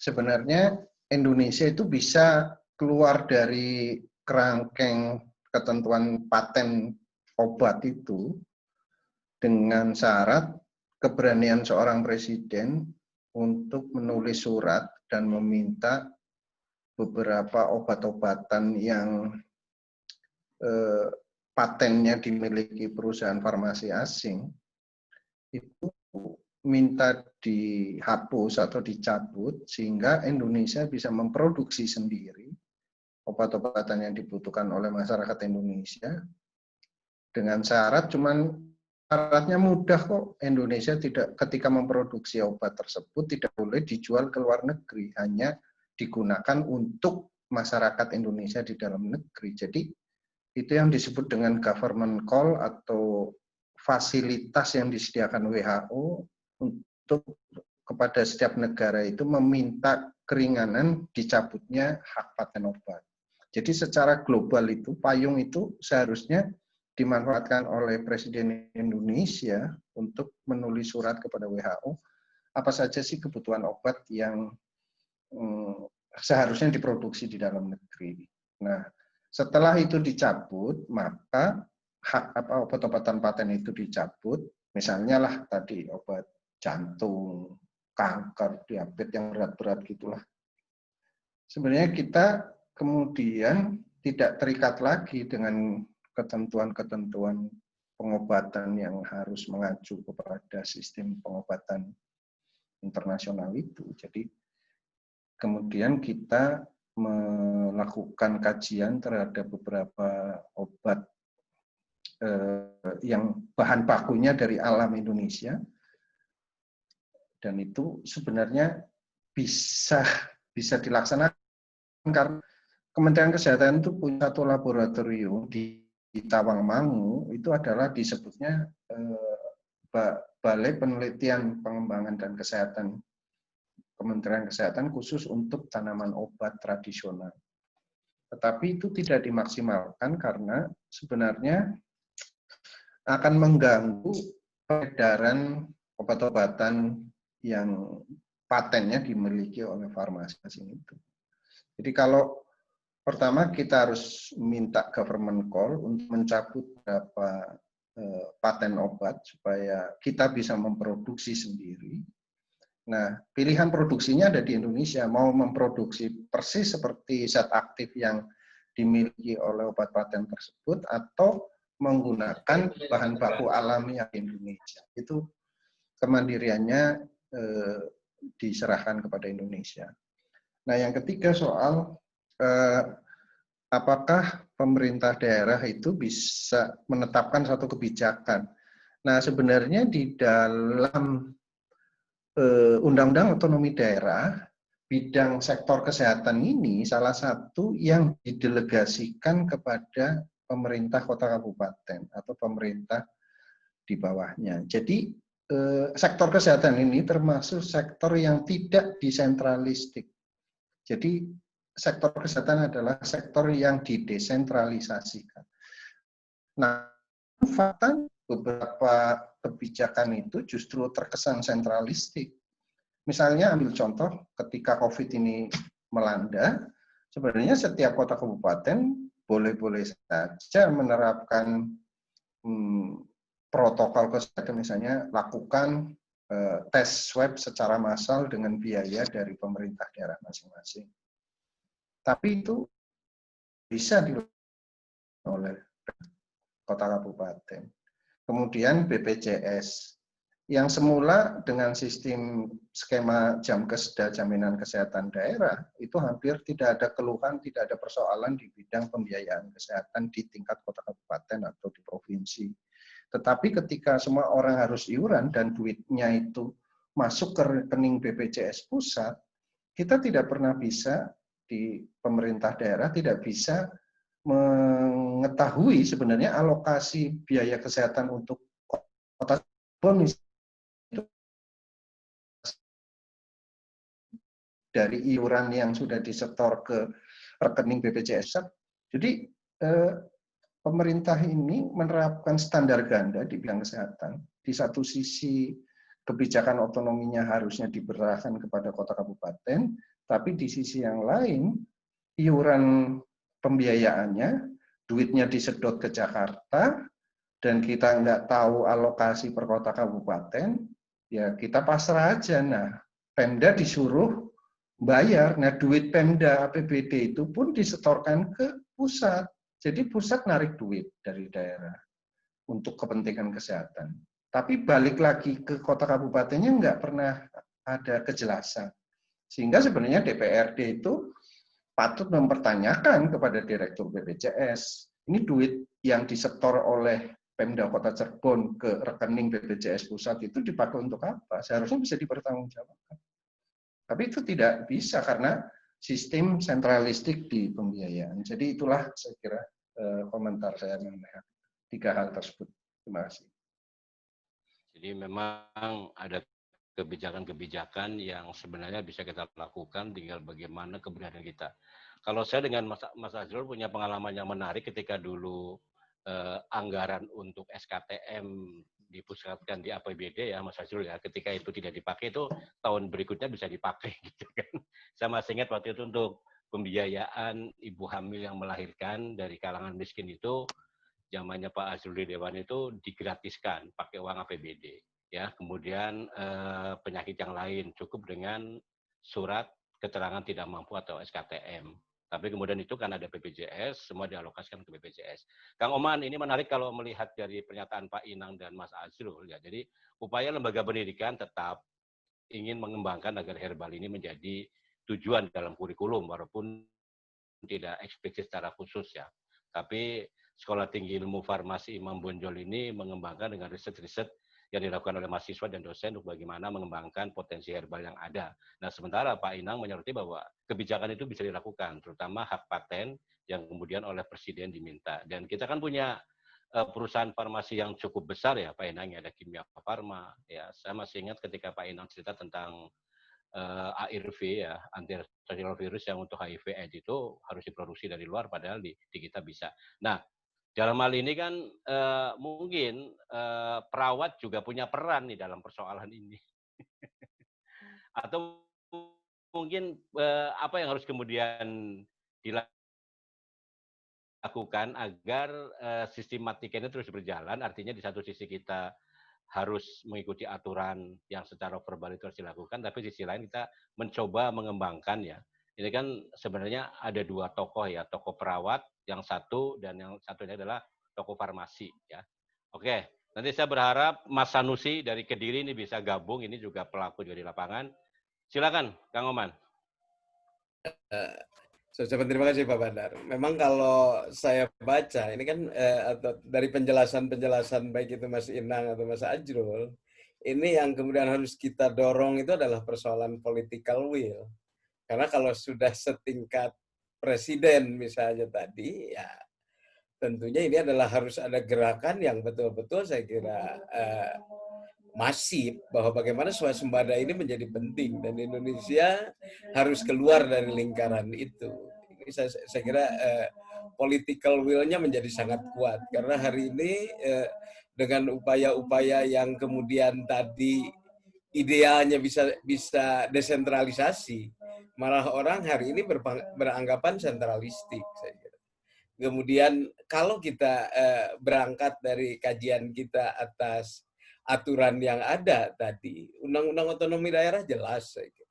sebenarnya Indonesia itu bisa keluar dari kerangkeng ketentuan paten obat itu dengan syarat keberanian seorang presiden untuk menulis surat dan meminta beberapa obat-obatan yang patennya dimiliki perusahaan farmasi asing itu minta dihapus atau dicabut sehingga Indonesia bisa memproduksi sendiri obat-obatan yang dibutuhkan oleh masyarakat Indonesia dengan syarat, cuman syaratnya mudah kok. Indonesia tidak, ketika memproduksi obat tersebut tidak boleh dijual ke luar negeri, hanya digunakan untuk masyarakat Indonesia di dalam negeri. Jadi itu yang disebut dengan government call atau fasilitas yang disediakan WHO untuk kepada setiap negara itu meminta keringanan dicabutnya hak paten obat. Jadi secara global itu, payung itu seharusnya dimanfaatkan oleh Presiden Indonesia untuk menulis surat kepada WHO, apa saja sih kebutuhan obat yang seharusnya diproduksi di dalam negeri. Nah, setelah itu dicabut, maka obat-obatan paten itu dicabut, misalnya lah tadi obat jantung, kanker, diabetes yang berat-berat gitulah. Sebenarnya kita kemudian tidak terikat lagi dengan ketentuan-ketentuan pengobatan yang harus mengacu kepada sistem pengobatan internasional itu. Jadi kemudian kita melakukan kajian terhadap beberapa obat yang bahan bakunya dari alam Indonesia, dan itu sebenarnya bisa dilaksanakan karena Kementerian Kesehatan itu punya satu laboratorium di Tawangmangu, itu adalah disebutnya Balai Penelitian Pengembangan dan Kesehatan Kementerian Kesehatan khusus untuk tanaman obat tradisional. Tetapi itu tidak dimaksimalkan karena sebenarnya akan mengganggu peredaran obat-obatan yang patennya dimiliki oleh farmasi asing itu. Jadi kalau pertama kita harus minta government call untuk mencabut beberapa paten obat supaya kita bisa memproduksi sendiri. Nah, pilihan produksinya ada di Indonesia, mau memproduksi persis seperti zat aktif yang dimiliki oleh obat paten tersebut atau menggunakan bahan baku alami yang di Indonesia. Itu kemandiriannya diserahkan kepada Indonesia. Nah, yang ketiga soal apakah pemerintah daerah itu bisa menetapkan satu kebijakan. Nah, sebenarnya di dalam Undang-Undang Otonomi Daerah, bidang sektor kesehatan ini salah satu yang didelegasikan kepada pemerintah kota kabupaten atau pemerintah di bawahnya. Jadi sektor kesehatan ini termasuk sektor yang tidak desentralistik. Jadi sektor kesehatan adalah sektor yang didesentralisasikan. Nah, fakta beberapa kebijakan itu justru terkesan sentralistik. Misalnya ambil contoh ketika COVID ini melanda, sebenarnya setiap kota kabupaten boleh-boleh saja menerapkan protokol kesehatan, misalnya lakukan tes swab secara massal dengan biaya dari pemerintah daerah masing-masing. Tapi itu bisa dilakukan oleh kota kabupaten. Kemudian BPJS, yang semula dengan sistem skema Jamkesda, jaminan kesehatan daerah, itu hampir tidak ada keluhan, tidak ada persoalan di bidang pembiayaan kesehatan di tingkat kota kabupaten atau di provinsi. Tetapi ketika semua orang harus iuran dan duitnya itu masuk ke rekening BPJS pusat, kita tidak pernah bisa di pemerintah daerah tidak bisa mengetahui sebenarnya alokasi biaya kesehatan untuk kota dari iuran yang sudah disetor ke rekening BPJS. Jadi pemerintah ini menerapkan standar ganda di bidang kesehatan. Di satu sisi kebijakan otonominya harusnya diberahkan kepada kota kabupaten, tapi di sisi yang lain iuran pembiayaannya, duitnya disedot ke Jakarta, dan kita nggak tahu alokasi per kota kabupaten, ya kita pasrah aja. Nah, Pemda disuruh bayar. Nah, duit Pemda APBD itu pun disetorkan ke pusat. Jadi pusat narik duit dari daerah untuk kepentingan kesehatan. Tapi balik lagi ke kota kabupatennya nggak pernah ada kejelasan. Sehingga sebenarnya DPRD itu patut mempertanyakan kepada Direktur BPJS, ini duit yang disetor oleh Pemda Kota Cirebon ke rekening BPJS Pusat itu dipakai untuk apa? Seharusnya bisa dipertanggungjawabkan. Tapi itu tidak bisa karena sistem sentralistik di pembiayaan. Jadi itulah saya kira komentar saya mengenai 3 hal tersebut. Terima kasih. Jadi memang ada kebijakan-kebijakan yang sebenarnya bisa kita lakukan, tinggal bagaimana keberanian kita. Kalau saya dengan Mas Azrul punya pengalaman yang menarik ketika dulu anggaran untuk SKTM dipusatkan di APBD ya Mas Azrul ya, ketika itu tidak dipakai itu tahun berikutnya bisa dipakai gitu kan. Saya masih ingat waktu itu untuk pembiayaan ibu hamil yang melahirkan dari kalangan miskin itu zamannya Pak Azrul Dewan itu digratiskan pakai uang APBD ya. Kemudian penyakit yang lain cukup dengan surat keterangan tidak mampu atau SKTM. Tapi kemudian itu kan ada BPJS, semua dialokasikan ke BPJS. Kang Oman, ini menarik kalau melihat dari pernyataan Pak Inang dan Mas Azrul ya. Jadi upaya lembaga pendidikan tetap ingin mengembangkan agar herbal ini menjadi tujuan dalam kurikulum walaupun tidak eksplisit secara khusus ya. Tapi Sekolah Tinggi Ilmu Farmasi Imam Bonjol ini mengembangkan dengan riset-riset yang dilakukan oleh mahasiswa dan dosen untuk bagaimana mengembangkan potensi herbal yang ada. Nah, sementara Pak Inang menyoroti bahwa kebijakan itu bisa dilakukan, terutama hak paten yang kemudian oleh Presiden diminta. Dan kita kan punya perusahaan farmasi yang cukup besar ya, Pak Inang, ada Kimia Farma. Ya, saya masih ingat ketika Pak Inang cerita tentang ARV ya, antiretroviral virus yang untuk HIV/AIDS itu harus diproduksi dari luar, padahal di kita bisa. Nah, dalam hal ini kan mungkin perawat juga punya peran nih dalam persoalan ini. Atau mungkin apa yang harus kemudian dilakukan agar sistematika ini terus berjalan, artinya di satu sisi kita harus mengikuti aturan yang secara verbal itu harus dilakukan, tapi di sisi lain kita mencoba mengembangkan ya. Ini kan sebenarnya ada 2 tokoh ya, tokoh perawat yang satu dan yang satunya adalah tokoh farmasi ya. Oke, nanti saya berharap Mas Sanusi dari Kediri ini bisa gabung, ini juga pelaku juga di lapangan. Silakan, Kang Oman. Terima kasih Pak Bandar. Memang kalau saya baca, ini kan dari penjelasan-penjelasan baik itu Mas Inang atau Mas Azrul, ini yang kemudian harus kita dorong itu adalah persoalan political will. Karena kalau sudah setingkat presiden misalnya tadi, ya tentunya ini adalah harus ada gerakan yang betul-betul saya kira masif bahwa bagaimana swasembada ini menjadi penting dan Indonesia harus keluar dari lingkaran itu. Ini saya kira political will-nya menjadi sangat kuat karena hari ini dengan upaya-upaya yang kemudian tadi idealnya bisa desentralisasi, malah orang hari ini beranggapan sentralistik saya kira. Kemudian kalau kita berangkat dari kajian kita atas aturan yang ada tadi, Undang-Undang Otonomi Daerah jelas, saya kira.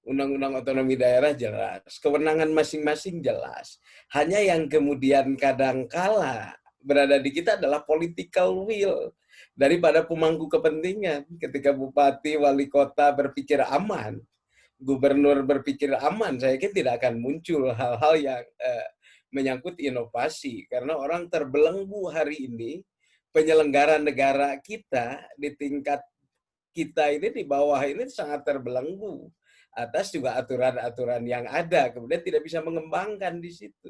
Undang-Undang Otonomi Daerah jelas, kewenangan masing-masing jelas. Hanya yang kemudian kadangkala berada di kita adalah political will daripada pemangku kepentingan. Ketika bupati, wali kota berpikir aman, gubernur berpikir aman, saya kira tidak akan muncul hal-hal yang menyangkut inovasi. Karena orang terbelenggu hari ini, penyelenggara negara kita di tingkat kita ini di bawah ini sangat terbelenggu atas juga aturan-aturan yang ada, kemudian tidak bisa mengembangkan di situ.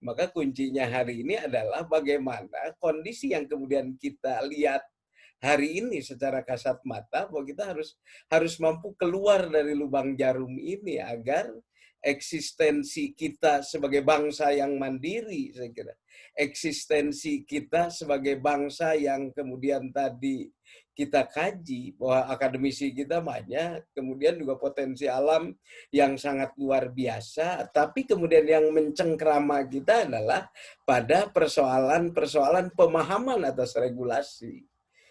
Maka kuncinya hari ini adalah bagaimana kondisi yang kemudian kita lihat hari ini secara kasat mata bahwa kita harus mampu keluar dari lubang jarum ini agar eksistensi kita sebagai bangsa yang mandiri, saya kira, eksistensi kita sebagai bangsa yang kemudian tadi kita kaji bahwa akademisi kita banyak, kemudian juga potensi alam yang sangat luar biasa, tapi kemudian yang mencengkrama kita adalah pada persoalan-persoalan pemahaman atas regulasi.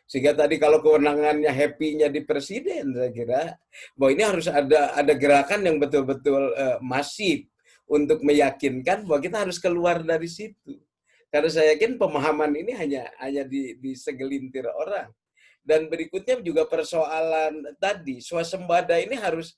Sehingga tadi kalau kewenangannya happy-nya di presiden, saya kira bahwa ini harus ada gerakan yang betul-betul masif untuk meyakinkan bahwa kita harus keluar dari situ. Karena saya yakin pemahaman ini hanya di segelintir orang. Dan berikutnya juga persoalan tadi, swasembada ini harus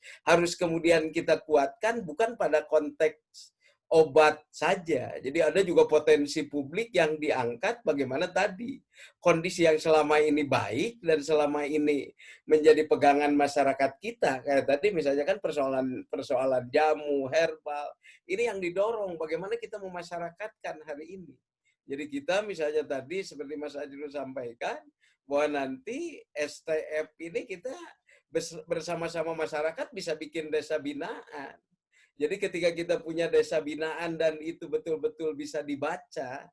kemudian kita kuatkan bukan pada konteks obat saja. Jadi ada juga potensi publik yang diangkat bagaimana tadi kondisi yang selama ini baik dan selama ini menjadi pegangan masyarakat kita. Kayak tadi misalnya kan persoalan jamu, herbal, ini yang didorong bagaimana kita memasyarakatkan hari ini. Jadi kita misalnya tadi seperti Mas Ajrul sampaikan bahwa nanti STF ini kita bersama-sama masyarakat bisa bikin desa binaan. Jadi ketika kita punya desa binaan dan itu betul-betul bisa dibaca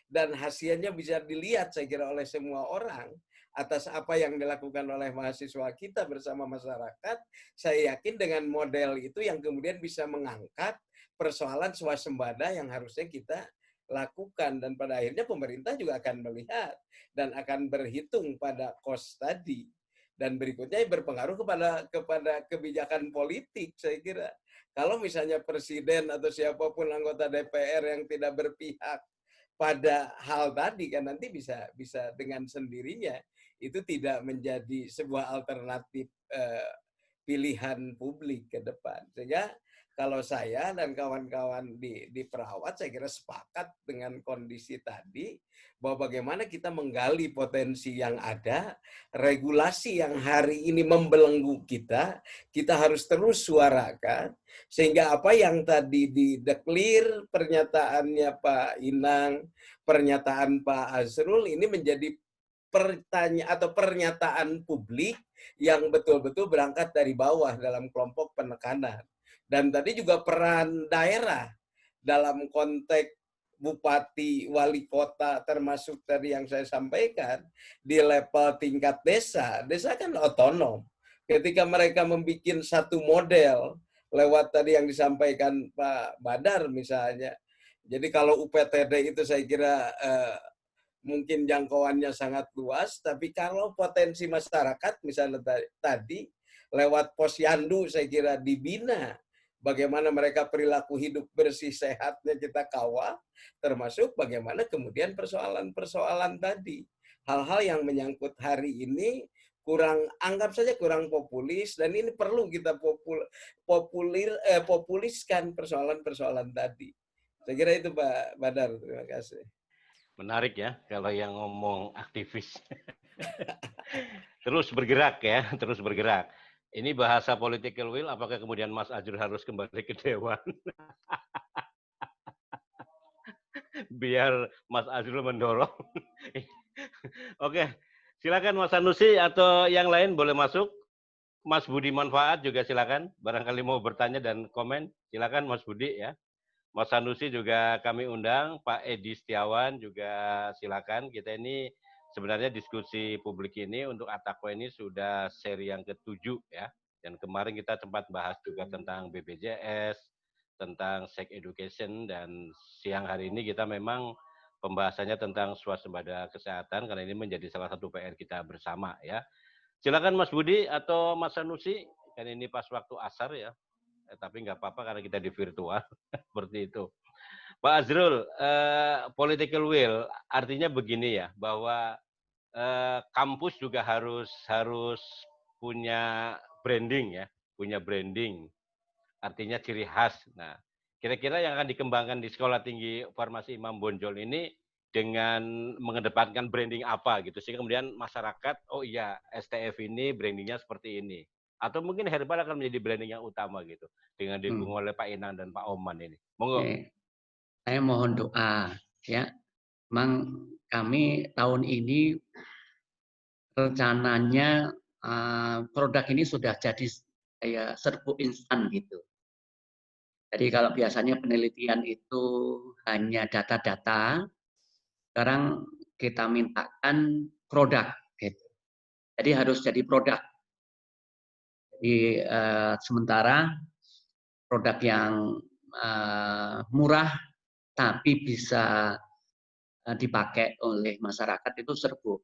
dan hasilnya bisa dilihat saya kira oleh semua orang atas apa yang dilakukan oleh mahasiswa kita bersama masyarakat, saya yakin dengan model itu yang kemudian bisa mengangkat persoalan swasembada yang harusnya kita lakukan, dan pada akhirnya pemerintah juga akan melihat dan akan berhitung pada cost tadi, dan berikutnya berpengaruh kepada kebijakan politik. Saya kira kalau misalnya presiden atau siapapun anggota DPR yang tidak berpihak pada hal tadi kan nanti bisa dengan sendirinya itu tidak menjadi sebuah alternatif pilihan publik ke depan. Sehingga kalau saya dan kawan-kawan di Perawat, saya kira sepakat dengan kondisi tadi, bahwa bagaimana kita menggali potensi yang ada, regulasi yang hari ini membelenggu kita harus terus suarakan, sehingga apa yang tadi dideklir pernyataannya Pak Inang, pernyataan Pak Azrul, ini menjadi pertanyaan atau pernyataan publik yang betul-betul berangkat dari bawah dalam kelompok penekanan. Dan tadi juga peran daerah dalam konteks bupati, wali kota, termasuk tadi yang saya sampaikan, di level tingkat desa kan otonom. Ketika mereka membuat satu model, lewat tadi yang disampaikan Pak Badar misalnya, jadi kalau UPTD itu saya kira mungkin jangkauannya sangat luas, tapi kalau potensi masyarakat misalnya tadi, lewat posyandu saya kira dibina, bagaimana mereka perilaku hidup bersih sehatnya kita kawal, termasuk bagaimana kemudian persoalan-persoalan tadi. Hal-hal yang menyangkut hari ini anggap saja kurang populis, dan ini perlu kita populiskan persoalan-persoalan tadi. Saya kira itu Pak Badar, terima kasih. Menarik ya kalau yang ngomong aktivis. Terus bergerak ya, terus bergerak. Ini bahasa political will, apakah kemudian Mas Ajrul harus kembali ke Dewan? Biar Mas Ajrul mendorong. Oke, silakan Mas Sanusi atau yang lain boleh masuk. Mas Budi Manfaat juga silakan. Barangkali mau bertanya dan komen, silakan Mas Budi ya. Mas Sanusi juga kami undang, Pak Edi Setiawan juga silakan. Kita ini sebenarnya diskusi publik ini untuk Atakwa ini sudah seri yang ke-7 ya. Dan kemarin kita sempat bahas juga tentang BPJS, tentang sex education, dan siang hari ini kita memang pembahasannya tentang swasembada kesehatan karena ini menjadi salah satu PR kita bersama ya. Silakan Mas Budi atau Mas Sanusi, kan ini pas waktu asar ya. Tapi nggak apa-apa karena kita di virtual seperti itu. Pak Azrul, political will artinya begini ya, bahwa kampus juga harus punya branding ya, punya branding, artinya ciri khas. Nah, kira-kira yang akan dikembangkan di Sekolah Tinggi Farmasi Imam Bonjol ini dengan mengedepankan branding apa gitu, sehingga kemudian masyarakat, oh iya STF ini brandingnya seperti ini. Atau mungkin herbal akan menjadi branding yang utama gitu, dengan didukung oleh Pak Inang dan Pak Oman ini. Monggo. Saya mohon doa ya. Memang kami tahun ini rencananya produk ini sudah jadi kayak serbuk instan gitu. Jadi kalau biasanya penelitian itu hanya data-data, sekarang kita mintakan produk gitu. Jadi harus jadi produk. Jadi sementara produk yang murah tapi bisa dipakai oleh masyarakat itu serbuk.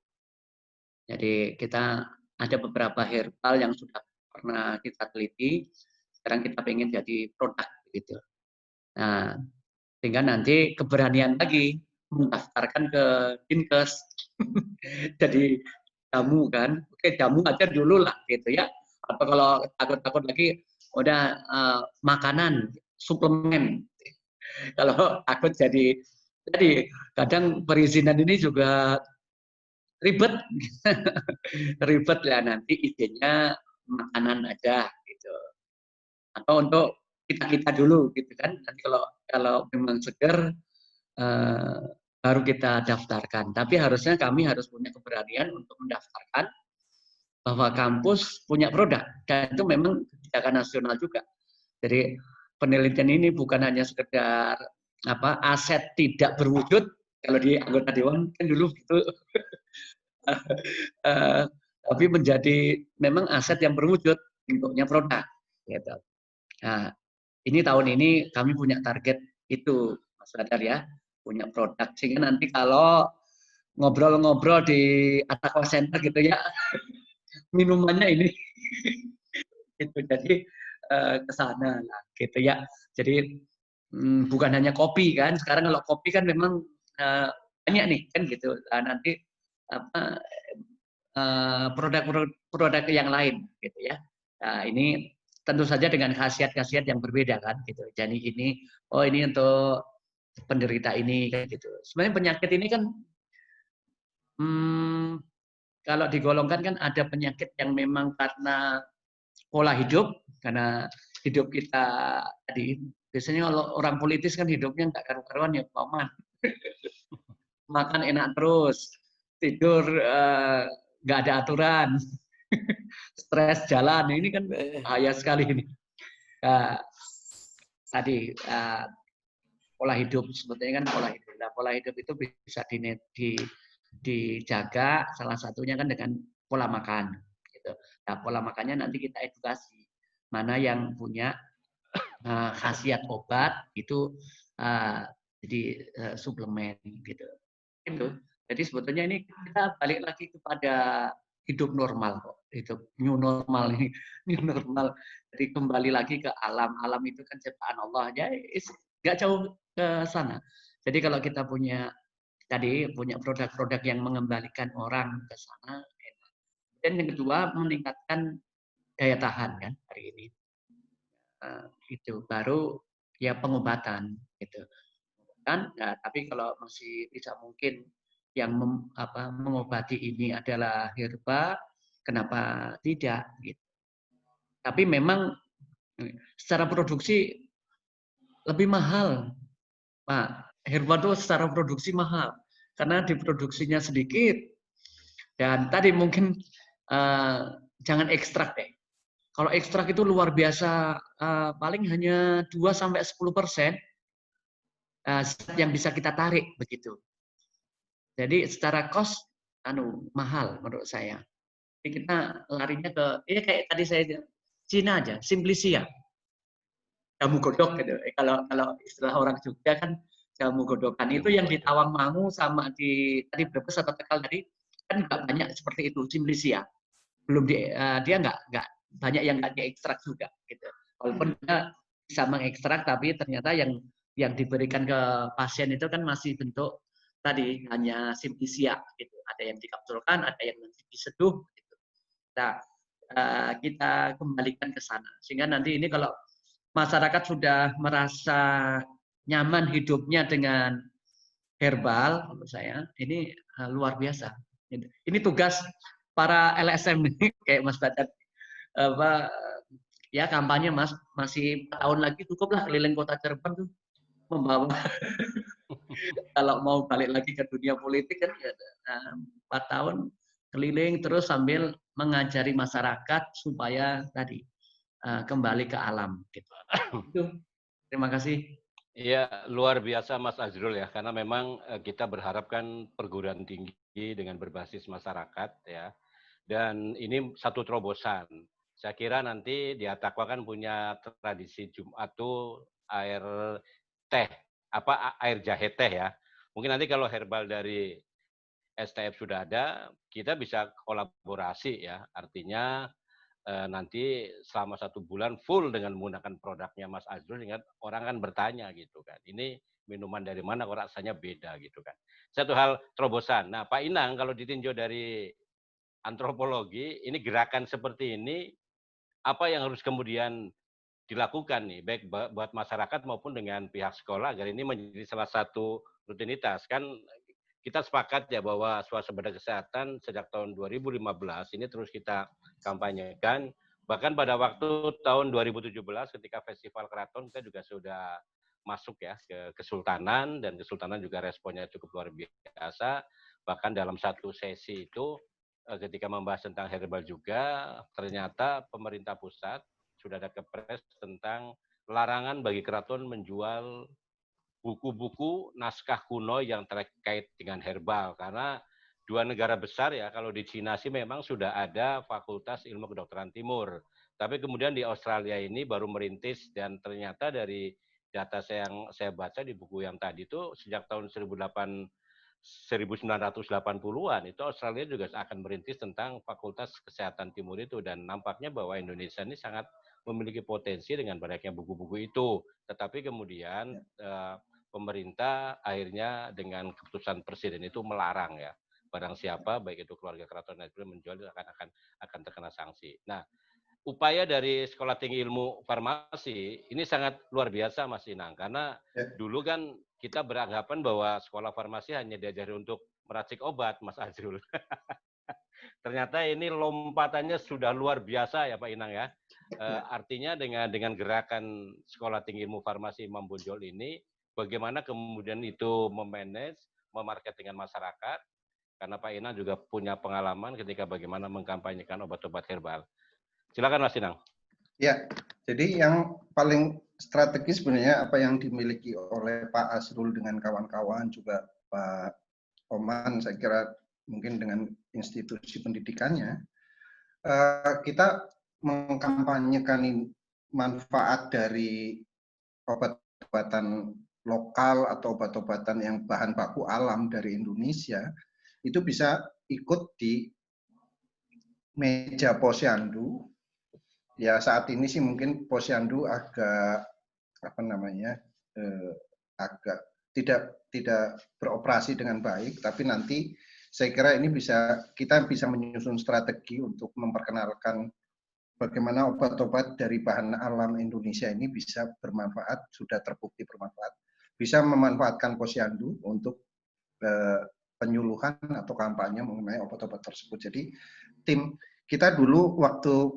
Jadi kita ada beberapa herbal yang sudah pernah kita teliti, sekarang kita pengen jadi produk gitu. Nah, sehingga nanti keberanian lagi mendaftarkan ke Dinkes. Jadi jamu kan, oke jamu aja dulu lah gitu ya. Atau kalau takut-takut lagi udah makanan, suplemen. Kalau takut jadi kadang perizinan ini juga ribet. Ribet ya, nanti idenya makanan aja gitu. Atau untuk kita dulu gitu kan. Nanti kalau memang seger baru kita daftarkan. Tapi harusnya kami harus punya keberanian untuk mendaftarkan bahwa kampus punya produk, dan itu memang kebijakan nasional juga. Jadi penelitian ini bukan hanya sekedar aset tidak berwujud. Kalau di anggota dewan kan dulu gitu. Tapi menjadi memang aset yang berwujud, bentuknya produk gitu. Nah, ini tahun ini kami punya target itu, Mas Radar ya, punya produk, sehingga nanti kalau ngobrol-ngobrol di Aqua Center gitu ya, minumannya ini gitu. Jadi ke sana lah gitu ya. Jadi bukan hanya kopi kan, sekarang kalau kopi kan memang banyak nih kan gitu. Nanti produk yang lain gitu ya. Nah, ini tentu saja dengan khasiat-khasiat yang berbeda kan gitu. Jadi ini untuk penderita ini kan gitu. Sebenarnya penyakit ini kan kalau digolongkan kan ada penyakit yang memang karena pola hidup, karena hidup kita tadi. Biasanya kalau orang politis kan hidupnya nggak karu-karuan ya, paman. Makan enak terus, tidur nggak ada aturan, stres jalan, ini kan bahaya sekali ini. Tadi pola hidup, sebetulnya kan pola hidup. Nah, pola hidup itu bisa dijaga, salah satunya kan dengan pola makan. Gitu. Nah, pola makannya nanti kita edukasi, mana yang punya khasiat obat itu jadi suplemen gitu. Itu. Jadi sebetulnya ini kita balik lagi kepada hidup normal kok, hidup new normal ini, new normal. Jadi kembali lagi ke alam. Alam itu kan ciptaan Allah, ya nggak jauh ke sana. Jadi kalau kita punya produk-produk yang mengembalikan orang ke sana, dan yang kedua meningkatkan daya tahan kan hari ini. Itu baru ya pengobatan gitu. Kan, nah, tapi kalau masih bisa mungkin yang mengobati ini adalah herba, kenapa tidak? Gitu. Tapi memang secara produksi lebih mahal, Pak. Herba itu secara produksi mahal karena diproduksinya sedikit, dan tadi mungkin jangan ekstrak deh. Kalau ekstrak itu luar biasa, paling hanya 2-10% yang bisa kita tarik begitu. Jadi secara cost mahal menurut saya. Jadi kita larinya ke kayak tadi saya Cina aja, Simplicia. Jamu godok gitu. Kalau istilah orang Jogja kan jamu godokan itu yang di Tawangmangu sama tadi Brebes atau Tegal tadi kan nggak banyak seperti itu, Simplicia. Belum dia nggak banyak yang nggak diekstrak juga gitu. Walaupun kita bisa mengekstrak, tapi ternyata yang diberikan ke pasien itu kan masih bentuk tadi hanya Simplicia gitu. Ada yang dikapsulkan, ada yang nanti diseduh gitu. Nah, kita kembalikan ke sana sehingga nanti ini kalau masyarakat sudah merasa nyaman hidupnya dengan herbal, menurut saya ini luar biasa. Ini tugas para LSM ini kayak Mas Badat ya kampanye Mas, masih 4 tahun lagi cukuplah keliling kota Cirebon tuh membawa kalau mau balik lagi ke dunia politik kan ya, 4 tahun keliling terus sambil mengajari masyarakat supaya tadi kembali ke alam gitu. Itu. Terima kasih. Iya, luar biasa Mas Azrul ya, karena memang kita berharap kan perguruan tinggi dengan berbasis masyarakat ya, dan ini satu terobosan. Saya kira nanti di Atakwa kan punya tradisi Jumat tuh air teh, air jahe teh ya. Mungkin nanti kalau herbal dari STF sudah ada, kita bisa kolaborasi ya, artinya nanti selama 1 bulan full dengan menggunakan produknya Mas Azrul, sehingga orang kan bertanya gitu kan, ini minuman dari mana kok rasanya beda gitu kan. Satu hal terobosan. Nah Pak Inang, kalau ditinjau dari antropologi, ini gerakan seperti ini, apa yang harus kemudian dilakukan nih, baik buat masyarakat maupun dengan pihak sekolah, agar ini menjadi salah satu rutinitas. Kan kita sepakat ya bahwa swasembada kesehatan sejak tahun 2015 ini terus kita kampanyekan. Bahkan pada waktu tahun 2017 ketika Festival Keraton kita juga sudah masuk ya ke Kesultanan, dan Kesultanan juga responnya cukup luar biasa. Bahkan dalam satu sesi itu ketika membahas tentang herbal juga, ternyata pemerintah pusat sudah ada kepres tentang larangan bagi keraton menjual buku-buku naskah kuno yang terkait dengan herbal, karena 2 negara besar ya, kalau di Cina sih memang sudah ada Fakultas Ilmu Kedokteran Timur, tapi kemudian di Australia ini baru merintis, dan ternyata dari data yang saya baca di buku yang tadi itu sejak tahun 1980-an itu Australia juga akan merintis tentang Fakultas Kesehatan Timur itu, dan nampaknya bahwa Indonesia ini sangat memiliki potensi dengan banyaknya buku-buku itu, tetapi kemudian pemerintah akhirnya dengan keputusan presiden itu melarang ya, barang siapa baik itu keluarga keraton dan menjual akan terkena sanksi. Nah, upaya dari Sekolah Tinggi Ilmu Farmasi ini sangat luar biasa Mas Inang, karena dulu kan kita beranggapan bahwa sekolah farmasi hanya diajari untuk meracik obat Mas Azrul. Ternyata ini lompatannya sudah luar biasa ya Pak Inang ya. Artinya dengan gerakan Sekolah Tinggi Ilmu Farmasi Imam Bonjol ini, bagaimana kemudian itu memanage, memarket dengan masyarakat, karena Pak Inang juga punya pengalaman ketika bagaimana mengkampanyekan obat-obat herbal. Silakan Mas Inang. Ya, jadi yang paling strategis sebenarnya apa yang dimiliki oleh Pak Azrul dengan kawan-kawan, juga Pak Oman, saya kira mungkin dengan institusi pendidikannya, kita mengkampanyekan manfaat dari obat-obatan lokal atau obat-obatan yang bahan baku alam dari Indonesia, itu bisa ikut di meja posyandu. Ya saat ini sih mungkin posyandu agak agak tidak beroperasi dengan baik, tapi nanti saya kira ini kita bisa menyusun strategi untuk memperkenalkan bagaimana obat-obat dari bahan alam Indonesia ini bisa bermanfaat, sudah terbukti bermanfaat, bisa memanfaatkan posyandu untuk penyuluhan atau kampanye mengenai obat-obat tersebut. Jadi tim kita dulu waktu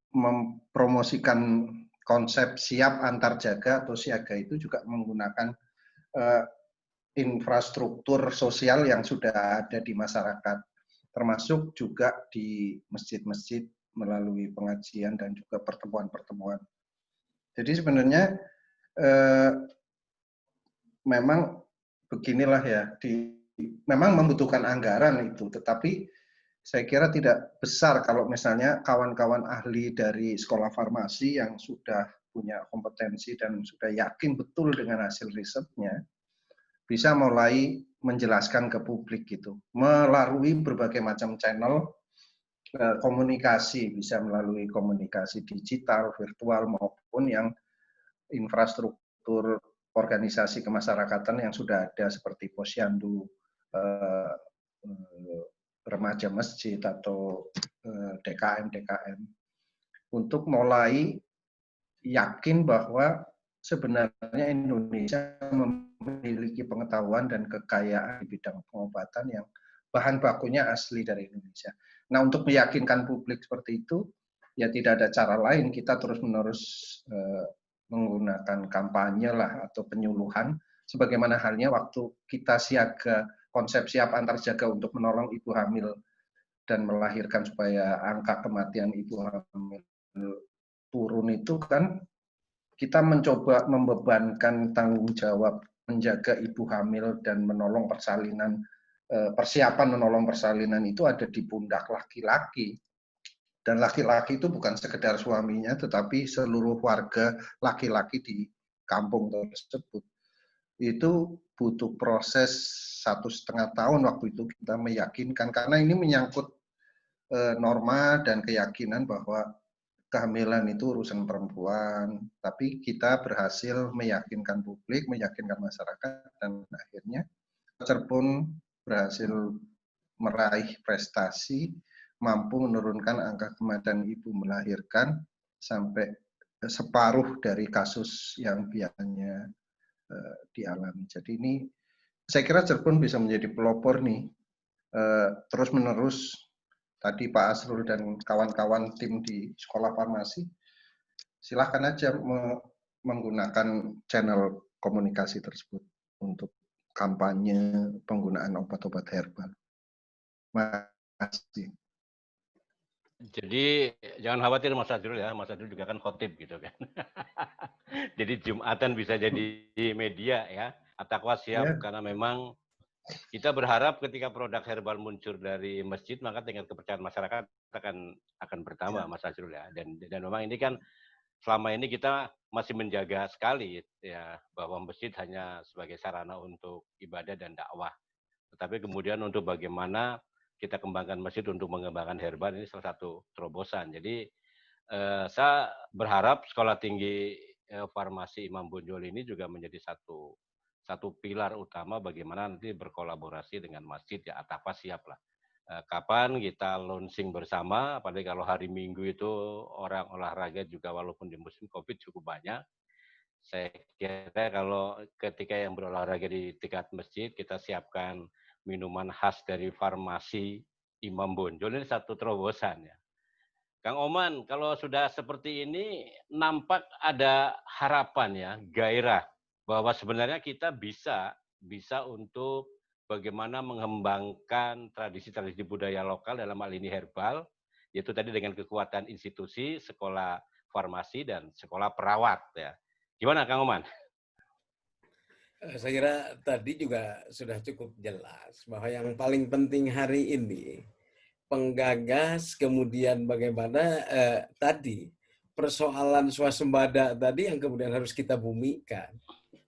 mempromosikan konsep siap antar jaga atau siaga itu juga menggunakan infrastruktur sosial yang sudah ada di masyarakat, termasuk juga di masjid-masjid melalui pengajian dan juga pertemuan-pertemuan. Jadi sebenarnya memang beginilah ya, memang membutuhkan anggaran itu, tetapi saya kira tidak besar kalau misalnya kawan-kawan ahli dari sekolah farmasi yang sudah punya kompetensi dan sudah yakin betul dengan hasil risetnya, bisa mulai menjelaskan ke publik gitu, melalui berbagai macam channel komunikasi, bisa melalui komunikasi digital, virtual, maupun yang infrastruktur organisasi kemasyarakatan yang sudah ada seperti posyandu, remaja masjid atau DKM untuk mulai yakin bahwa sebenarnya Indonesia memiliki pengetahuan dan kekayaan di bidang pengobatan yang bahan bakunya asli dari Indonesia. Nah, untuk meyakinkan publik seperti itu, ya tidak ada cara lain, kita terus-menerus menggunakan kampanye lah atau penyuluhan, sebagaimana halnya waktu kita siaga konsep siap antar jaga untuk menolong ibu hamil dan melahirkan supaya angka kematian ibu hamil turun itu kan kita mencoba membebankan tanggung jawab menjaga ibu hamil dan menolong persalinan, persiapan menolong persalinan itu ada di pundak laki-laki. Dan laki-laki itu bukan sekedar suaminya, tetapi seluruh warga laki-laki di kampung tersebut. Itu butuh proses 1,5 tahun waktu itu kita meyakinkan, karena ini menyangkut norma dan keyakinan bahwa kehamilan itu urusan perempuan, tapi kita berhasil meyakinkan publik, meyakinkan masyarakat, dan akhirnya Cirebon berhasil meraih prestasi, mampu menurunkan angka kematian ibu melahirkan sampai separuh dari kasus yang biasanya dialami. Jadi ini saya kira Cirebon bisa menjadi pelopor nih, terus-menerus. Tadi Pak Asrul dan kawan-kawan tim di Sekolah Farmasi, silahkan aja menggunakan channel komunikasi tersebut untuk kampanye penggunaan obat-obat herbal. Makasih. Jadi jangan khawatir Mas Azrul ya, Mas Azrul juga kan khotib gitu kan. Jadi Jumatan bisa jadi media ya, At-Taqwa siap karena memang kita berharap ketika produk herbal muncul dari masjid, maka tingkat kepercayaan masyarakat akan bertambah, Mas Azrul ya. Dan memang ini kan selama ini kita masih menjaga sekali ya bahwa masjid hanya sebagai sarana untuk ibadah dan dakwah. Tetapi kemudian untuk bagaimana kita kembangkan masjid untuk mengembangkan herbal ini salah satu terobosan. Jadi saya berharap Sekolah Tinggi Farmasi Imam Bonjol ini juga menjadi satu pilar utama bagaimana nanti berkolaborasi dengan masjid ya, At-Taqwa siap lah. Kapan kita launching bersama, apalagi kalau hari Minggu itu orang olahraga juga walaupun di musim Covid cukup banyak. Saya kira kalau ketika yang berolahraga di tingkat masjid, kita siapkan minuman khas dari farmasi Imam Bonjol, ini satu terobosan ya. Kang Oman, kalau sudah seperti ini nampak ada harapan ya, gairah bahwa sebenarnya kita bisa untuk bagaimana mengembangkan tradisi-tradisi budaya lokal dalam hal ini herbal, yaitu tadi dengan kekuatan institusi, sekolah farmasi, dan sekolah perawat. Ya. Gimana Kang Oman? Saya kira tadi juga sudah cukup jelas bahwa yang paling penting hari ini, penggagas, kemudian bagaimana tadi, persoalan swasembada tadi yang kemudian harus kita bumikan.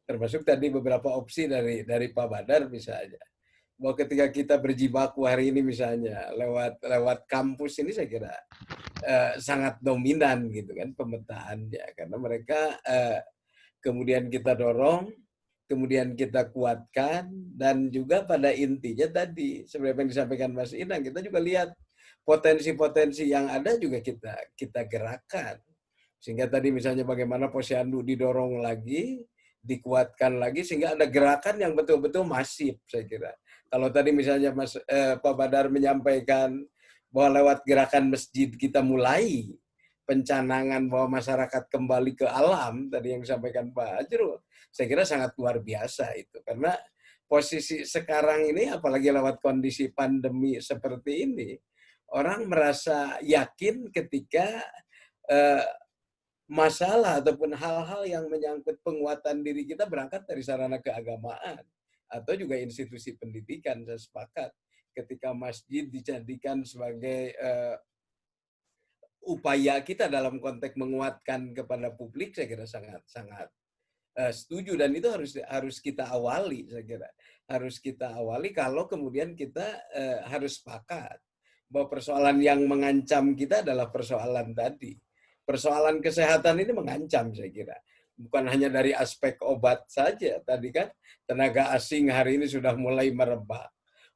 Termasuk tadi beberapa opsi dari Pak Badar misalnya. Bahwa ketika kita berjibaku hari ini misalnya lewat kampus ini saya kira sangat dominan gitu kan pemetaannya, karena mereka kemudian kita dorong, kemudian kita kuatkan, dan juga pada intinya tadi seperti yang disampaikan Mas Inang, kita juga lihat potensi-potensi yang ada juga kita gerakkan. Sehingga tadi misalnya bagaimana Posyandu didorong lagi, dikuatkan lagi sehingga ada gerakan yang betul-betul masif saya kira. Kalau tadi misalnya Pak Badar menyampaikan bahwa lewat gerakan masjid kita mulai pencanangan bahwa masyarakat kembali ke alam, tadi yang disampaikan Pak Ajrul, saya kira sangat luar biasa itu. Karena posisi sekarang ini, apalagi lewat kondisi pandemi seperti ini, orang merasa yakin ketika masalah ataupun hal-hal yang menyangkut penguatan diri kita berangkat dari sarana keagamaan atau juga institusi pendidikan. Saya sepakat ketika masjid dijadikan sebagai upaya kita dalam konteks menguatkan kepada publik, saya kira sangat setuju, dan itu harus kita awali. Saya kira harus kita awali kalau kemudian kita harus sepakat bahwa persoalan yang mengancam kita adalah persoalan tadi. Persoalan kesehatan ini mengancam saya kira. Bukan hanya dari aspek obat saja. Tadi kan tenaga asing hari ini sudah mulai merebak.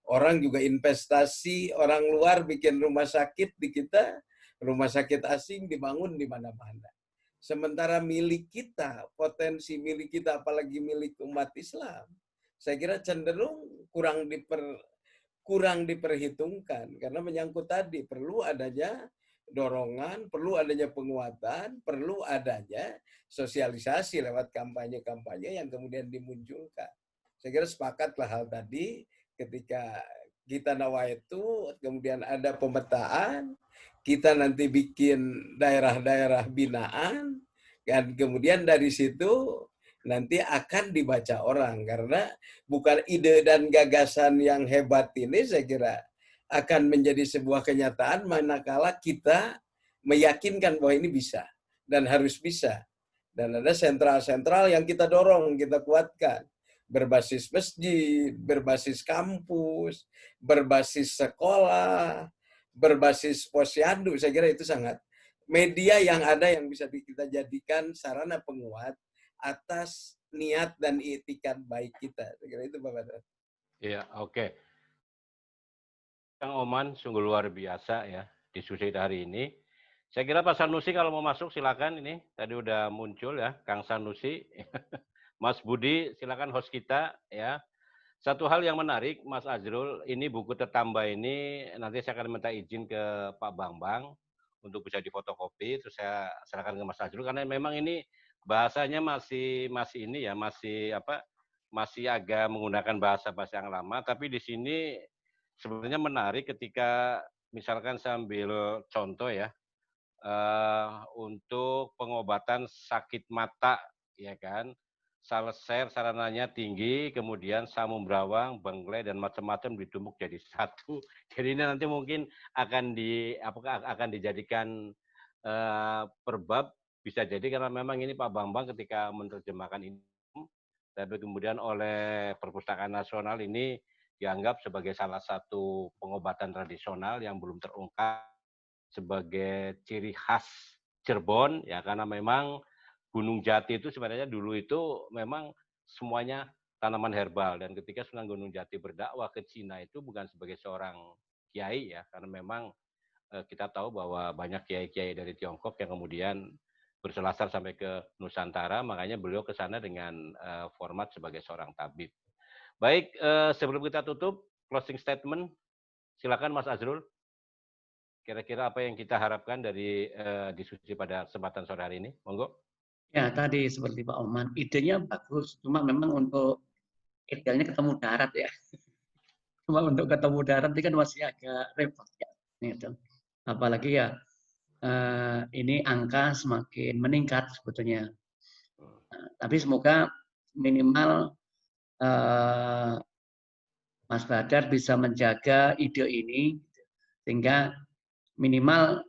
Orang juga investasi, orang luar bikin rumah sakit di kita, rumah sakit asing dibangun di mana-mana. Sementara milik kita, potensi milik kita, apalagi milik umat Islam, saya kira cenderung kurang diperhitungkan. Karena menyangkut tadi, perlu adanya dorongan, perlu adanya penguatan, perlu adanya sosialisasi lewat kampanye-kampanye yang kemudian dimunculkan. Saya kira sepakatlah hal tadi, ketika kita nawaitu, kemudian ada pemetaan, kita nanti bikin daerah-daerah binaan, dan kemudian dari situ nanti akan dibaca orang. Karena bukan ide dan gagasan yang hebat ini saya kira akan menjadi sebuah kenyataan manakala kita meyakinkan bahwa ini bisa dan harus bisa. Dan ada sentral-sentral yang kita dorong, kita kuatkan. Berbasis masjid, berbasis kampus, berbasis sekolah, berbasis posyandu. Saya kira itu sangat media yang ada yang bisa kita jadikan sarana penguat atas niat dan itikat baik kita. Saya kira itu Pak Badar. Iya, oke. Kang Oman sungguh luar biasa ya diskusi hari ini. Saya kira Pak Sanusi kalau mau masuk silakan, ini tadi udah muncul ya Kang Sanusi. Mas Budi silakan host kita ya. Satu hal yang menarik Mas Azrul, ini buku tertambah ini nanti saya akan minta izin ke Pak Bambang untuk bisa difotokopi, terus saya serahkan ke Mas Azrul karena memang ini bahasanya masih ini ya, masih agak menggunakan bahasa-bahasa yang lama, tapi di sini sebenarnya menarik ketika misalkan sambil contoh ya, untuk pengobatan sakit mata, ya kan, salser sarananya tinggi, kemudian samum brawang, bengklai dan macam-macam ditumbuk jadi satu. Jadi ini nanti mungkin akan dijadikan per bab, bisa jadi karena memang ini Pak Bambang ketika menerjemahkan ini, tapi kemudian oleh Perpustakaan Nasional ini dianggap sebagai salah satu pengobatan tradisional yang belum terungkap sebagai ciri khas Cirebon ya, karena memang Gunung Jati itu sebenarnya dulu itu memang semuanya tanaman herbal, dan ketika Sunan Gunung Jati berdakwah ke Cina itu bukan sebagai seorang kiai ya, karena memang kita tahu bahwa banyak kiai-kiai dari Tiongkok yang kemudian berselasar sampai ke Nusantara, makanya beliau ke sana dengan format sebagai seorang tabib. Baik, sebelum kita tutup closing statement, silakan Mas Azrul. Kira-kira apa yang kita harapkan dari diskusi pada kesempatan sore hari ini? Monggo. Ya, tadi seperti Pak Oman, idenya bagus, cuma memang untuk idealnya ketemu darat ya. Cuma untuk ketemu darat ini kan masih agak repot ya. Gitu. Apalagi ya ini angka semakin meningkat sebetulnya. Tapi semoga minimal Mas Badar bisa menjaga ide ini sehingga minimal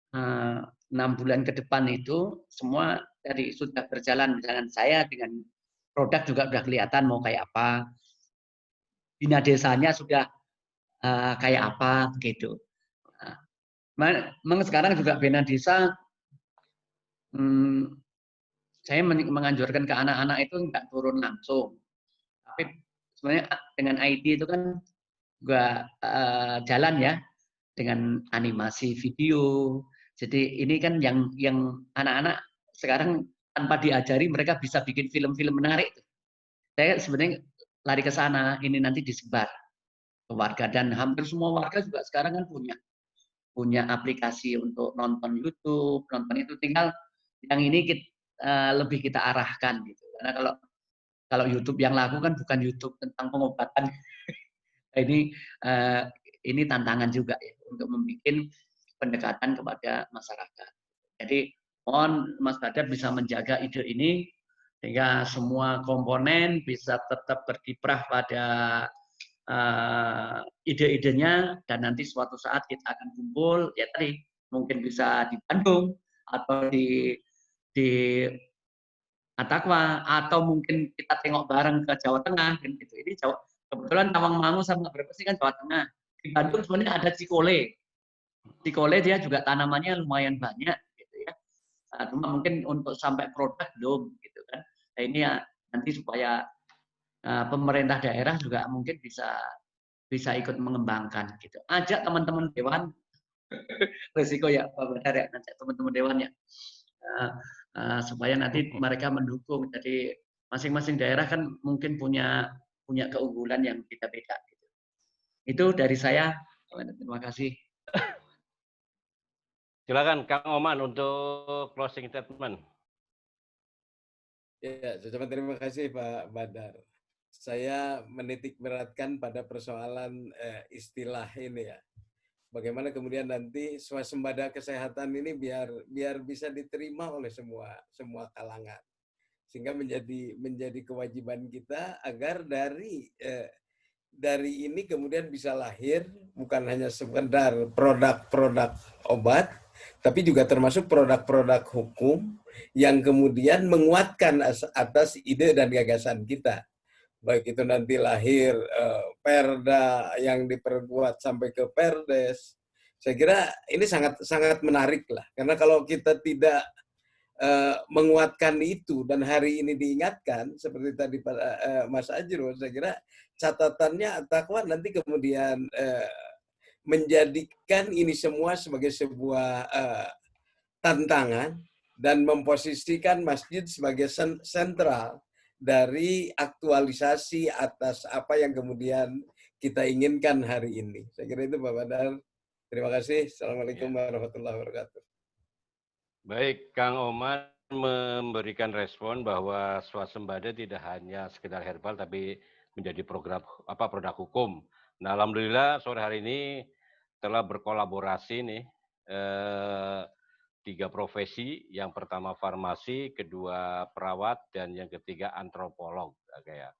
6 bulan ke depan itu semua dari sudah berjalan. Misalkan saya dengan produk juga sudah kelihatan mau kayak apa, bina desanya sudah kayak apa begitu. Memang sekarang juga bina desa, saya menganjurkan ke anak-anak itu nggak turun langsung, tapi sebenarnya dengan IT itu kan juga jalan ya, dengan animasi video. Jadi ini kan yang anak-anak sekarang tanpa diajari mereka bisa bikin film-film menarik. Saya sebenarnya lari ke sana, ini nanti disebar ke warga, dan hampir semua warga juga sekarang kan punya aplikasi untuk nonton YouTube, nonton itu, tinggal yang ini lebih kita arahkan gitu. Karena kalau YouTube yang laku kan bukan YouTube tentang pengobatan. Ini tantangan juga ya untuk membuat pendekatan kepada masyarakat. Jadi mohon Mas Badar bisa menjaga ide ini sehingga semua komponen bisa tetap berkiprah pada ide-idenya, dan nanti suatu saat kita akan kumpul ya tadi mungkin bisa di Bandung atau di Atakwa, atau mungkin kita tengok bareng ke Jawa Tengah kan gitu. Ini kebetulan Tawangmangu sama Brebes kan Jawa Tengah. Di Bandung sebenarnya ada Cikole. Cikole dia juga tanamannya lumayan banyak gitu ya. Cuma mungkin untuk sampai produk belum gitu kan. Nah ini ya nanti supaya pemerintah daerah juga mungkin bisa ikut mengembangkan gitu. Ajak teman-teman dewan, resiko ya Pak Badar ya, ajak teman-teman dewan ya. Supaya nanti mereka mendukung. Jadi masing-masing daerah kan mungkin punya keunggulan yang beda-beda. Gitu. Itu dari saya. Terima kasih. Silakan Kang Oman untuk closing statement. Ya, terima kasih Pak Badar. saya menitik beratkan pada persoalan istilah ini ya. Bagaimana kemudian nanti swasembada kesehatan ini biar bisa diterima oleh semua kalangan, sehingga menjadi kewajiban kita agar dari ini kemudian bisa lahir bukan hanya sekedar produk-produk obat, tapi juga termasuk produk-produk hukum yang kemudian menguatkan atas ide dan gagasan kita. Baik itu nanti lahir perda yang diperkuat sampai ke perdes. Saya kira ini sangat menarik lah. Karena kalau kita tidak menguatkan itu dan hari ini diingatkan seperti tadi Mas Ajrul, saya kira catatannya takwa nanti kemudian menjadikan ini semua sebagai sebuah tantangan dan memposisikan masjid sebagai sentral dari aktualisasi atas apa yang kemudian kita inginkan hari ini. Saya kira itu Pak Badar. Terima kasih. Assalamualaikum warahmatullahi wabarakatuh. Baik, Kang Oman memberikan respon bahwa swasembada tidak hanya sekedar herbal tapi menjadi produk hukum. Nah, alhamdulillah sore hari ini telah berkolaborasi nih 3 profesi, yang pertama farmasi, kedua perawat, dan yang ketiga antropolog. Oke, ya.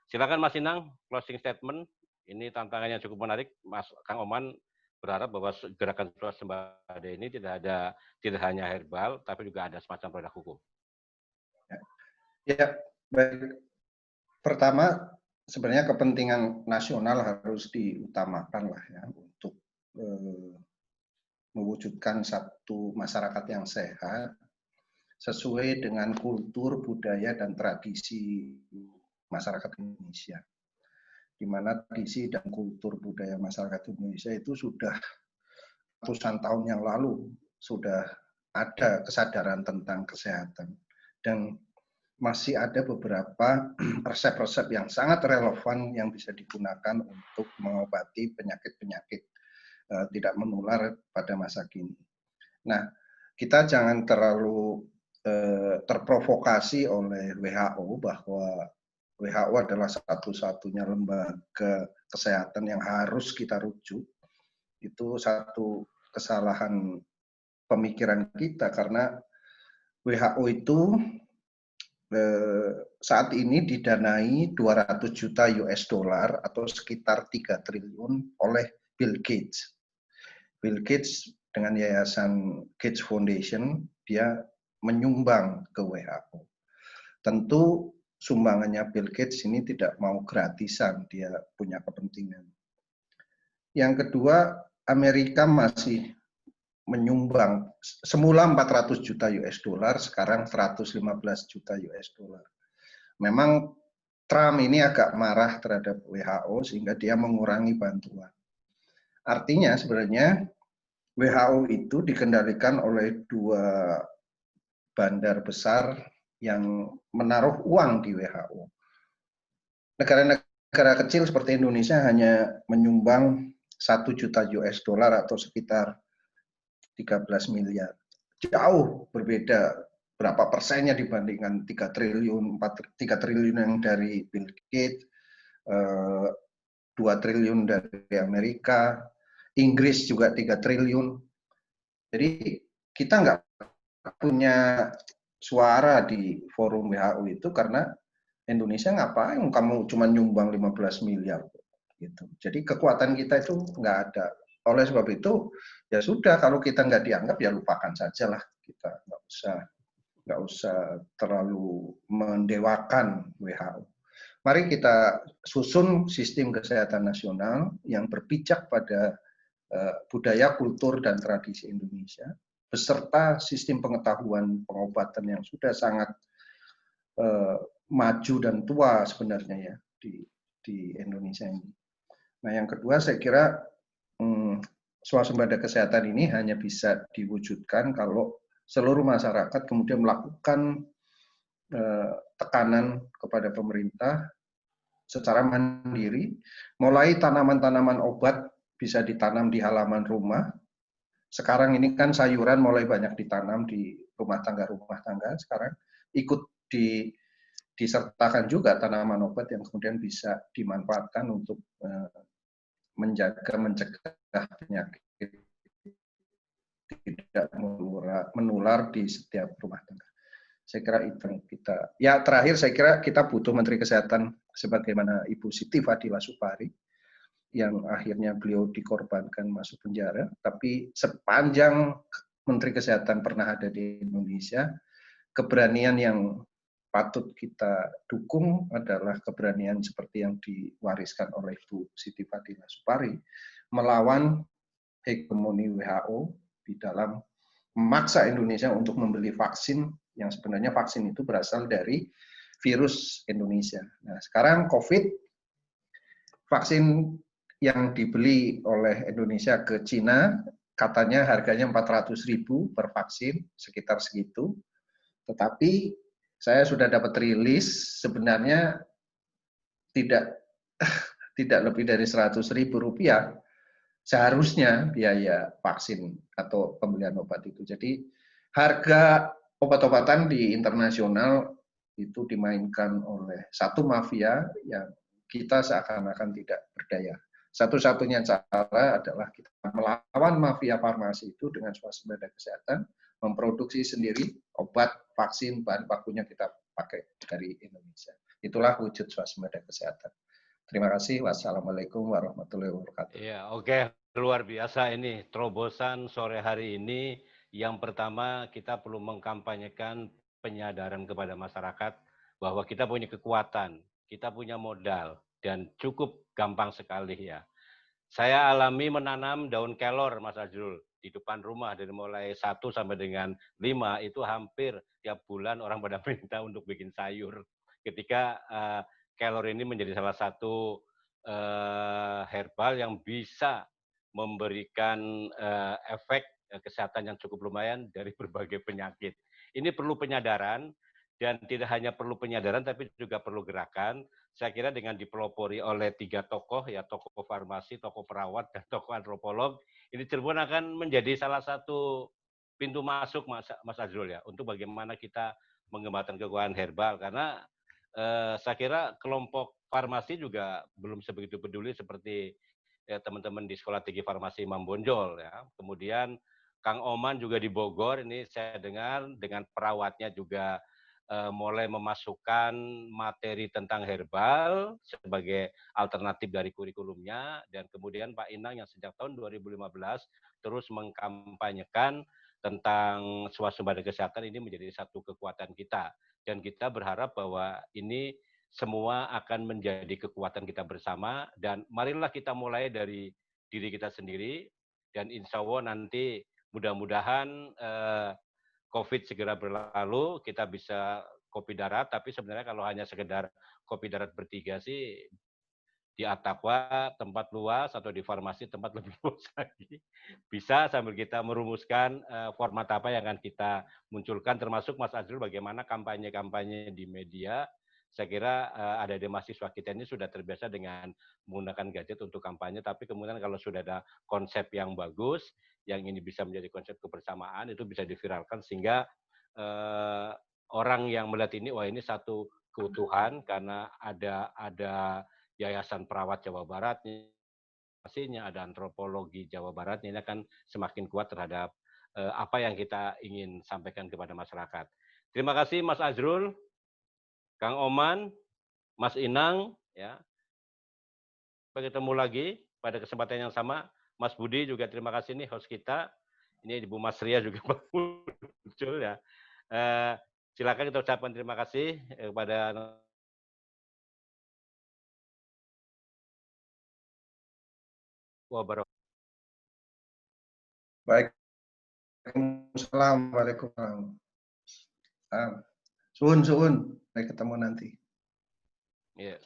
Silakan Mas Inang, closing statement. Ini tantangannya cukup menarik. Mas Kang Oman berharap bahwa gerakan swasembada ini tidak hanya herbal, tapi juga ada semacam produk hukum. Ya, baik. Pertama, sebenarnya kepentingan nasional harus diutamakan lah ya untuk mewujudkan satu masyarakat yang sehat sesuai dengan kultur, budaya, dan tradisi masyarakat Indonesia. Di mana tradisi dan kultur budaya masyarakat Indonesia itu sudah ratusan tahun yang lalu sudah ada kesadaran tentang kesehatan. Dan masih ada beberapa resep-resep yang sangat relevan yang bisa digunakan untuk mengobati penyakit-penyakit tidak menular pada masa kini. Nah, kita jangan terlalu terprovokasi oleh WHO bahwa WHO adalah satu-satunya lembaga kesehatan yang harus kita rujuk. Itu satu kesalahan pemikiran kita, karena WHO itu saat ini didanai 200 juta US dollar atau sekitar 3 triliun oleh Bill Gates. Bill Gates dengan yayasan Gates Foundation, dia menyumbang ke WHO. Tentu sumbangannya Bill Gates ini tidak mau gratisan, dia punya kepentingan. Yang kedua, Amerika masih menyumbang semula 400 juta US dollar, sekarang 115 juta US dollar. Memang Trump ini agak marah terhadap WHO sehingga dia mengurangi bantuan. Artinya sebenarnya WHO itu dikendalikan oleh 2 bandar besar yang menaruh uang di WHO. Negara-negara kecil seperti Indonesia hanya menyumbang 1 juta US dollar atau sekitar 13 miliar. Jauh berbeda berapa persennya dibandingkan 3 triliun yang dari Bill Gates, 2 triliun dari Amerika, Inggris juga 3 triliun. Jadi kita nggak punya suara di forum WHO itu karena Indonesia ngapain kamu cuma nyumbang 15 miliar gitu. Jadi kekuatan kita itu nggak ada. Oleh sebab itu ya sudah, kalau kita nggak dianggap ya lupakan saja lah, kita nggak usah terlalu mendewakan WHO. Mari kita susun sistem kesehatan nasional yang berpijak pada budaya, kultur, dan tradisi Indonesia, beserta sistem pengetahuan pengobatan yang sudah sangat maju dan tua sebenarnya ya di Indonesia ini. Nah, yang kedua saya kira swasembada kesehatan ini hanya bisa diwujudkan kalau seluruh masyarakat kemudian melakukan tekanan kepada pemerintah secara mandiri, mulai tanaman-tanaman obat bisa ditanam di halaman rumah. Sekarang ini kan sayuran mulai banyak ditanam di rumah tangga sekarang, ikut disertakan juga tanaman obat yang kemudian bisa dimanfaatkan untuk mencegah penyakit tidak menular di setiap rumah tangga. Saya kira itu yang kita. Ya terakhir saya kira kita butuh Menteri Kesehatan sebagaimana Ibu Siti Fadila Supari yang akhirnya beliau dikorbankan masuk penjara. Tapi sepanjang Menteri Kesehatan pernah ada di Indonesia, keberanian yang patut kita dukung adalah keberanian seperti yang diwariskan oleh Ibu Siti Fadila Supari melawan hegemoni WHO di dalam memaksa Indonesia untuk membeli vaksin yang sebenarnya vaksin itu berasal dari virus Indonesia. Nah, sekarang COVID, vaksin yang dibeli oleh Indonesia ke Cina katanya harganya 400.000 per vaksin, sekitar segitu. Tetapi saya sudah dapat rilis sebenarnya tidak lebih dari 100.000 rupiah seharusnya biaya vaksin atau pembelian obat itu. Jadi harga obat-obatan di internasional itu dimainkan oleh satu mafia yang kita seakan-akan tidak berdaya. Satu-satunya cara adalah kita melawan mafia farmasi itu dengan swasembada kesehatan, memproduksi sendiri obat, vaksin, bahan bakunya kita pakai dari Indonesia. Itulah wujud swasembada kesehatan. Terima kasih. Wassalamualaikum warahmatullahi wabarakatuh. Ya, oke. Luar biasa ini terobosan sore hari ini. Yang pertama, kita perlu mengkampanyekan penyadaran kepada masyarakat bahwa kita punya kekuatan, kita punya modal, dan cukup gampang sekali ya. Saya alami menanam daun kelor, Mas Azrul, di depan rumah dari mulai 1 sampai dengan 5 itu hampir tiap bulan orang pada minta untuk bikin sayur. Ketika kelor ini menjadi salah satu herbal yang bisa memberikan efek kesehatan yang cukup lumayan dari berbagai penyakit. Ini perlu penyadaran, dan tidak hanya perlu penyadaran tapi juga perlu gerakan. Saya kira dengan dipelopori oleh 3 tokoh, ya tokoh farmasi, tokoh perawat, dan tokoh antropolog, ini Cirebon akan menjadi salah satu pintu masuk Mas Azrul ya, untuk bagaimana kita mengembangkan kekuatan herbal, karena saya kira kelompok farmasi juga belum sebegitu peduli seperti teman-teman di Sekolah Tinggi Farmasi Imam Bonjol ya. Kemudian Kang Oman juga di Bogor, ini saya dengar dengan perawatnya juga mulai memasukkan materi tentang herbal sebagai alternatif dari kurikulumnya, dan kemudian Pak Inang yang sejak tahun 2015 terus mengkampanyekan tentang swasembada kesehatan ini menjadi satu kekuatan kita, dan kita berharap bahwa ini semua akan menjadi kekuatan kita bersama, dan marilah kita mulai dari diri kita sendiri, dan insya Allah nanti mudah-mudahan COVID segera berlalu, kita bisa kopi darat, tapi sebenarnya kalau hanya sekedar kopi darat bertiga sih, di Ataqwa tempat luas atau di farmasi tempat lebih luas lagi, bisa sambil kita merumuskan format apa yang akan kita munculkan, termasuk Mas Azrul bagaimana kampanye-kampanye di media. Saya kira ada mahasiswa kita ini sudah terbiasa dengan menggunakan gadget untuk kampanye, tapi kemudian kalau sudah ada konsep yang bagus, yang ini bisa menjadi konsep kebersamaan, itu bisa diviralkan sehingga orang yang melihat ini, wah ini satu keutuhan karena ada Yayasan Perawat Jawa Barat, pastinya ada antropologi Jawa Barat, ini akan semakin kuat terhadap apa yang kita ingin sampaikan kepada masyarakat. Terima kasih Mas Azrul, Kang Oman, Mas Inang, ya. Sampai ketemu lagi pada kesempatan yang sama. Mas Budi juga terima kasih nih host kita. Ini Ibu Mas Ria juga muncul ya. Silakan kita ucapkan terima kasih kepada wabarakatuh. Baik. Assalamualaikum. Suun. Baik ketemu nanti. Yeah.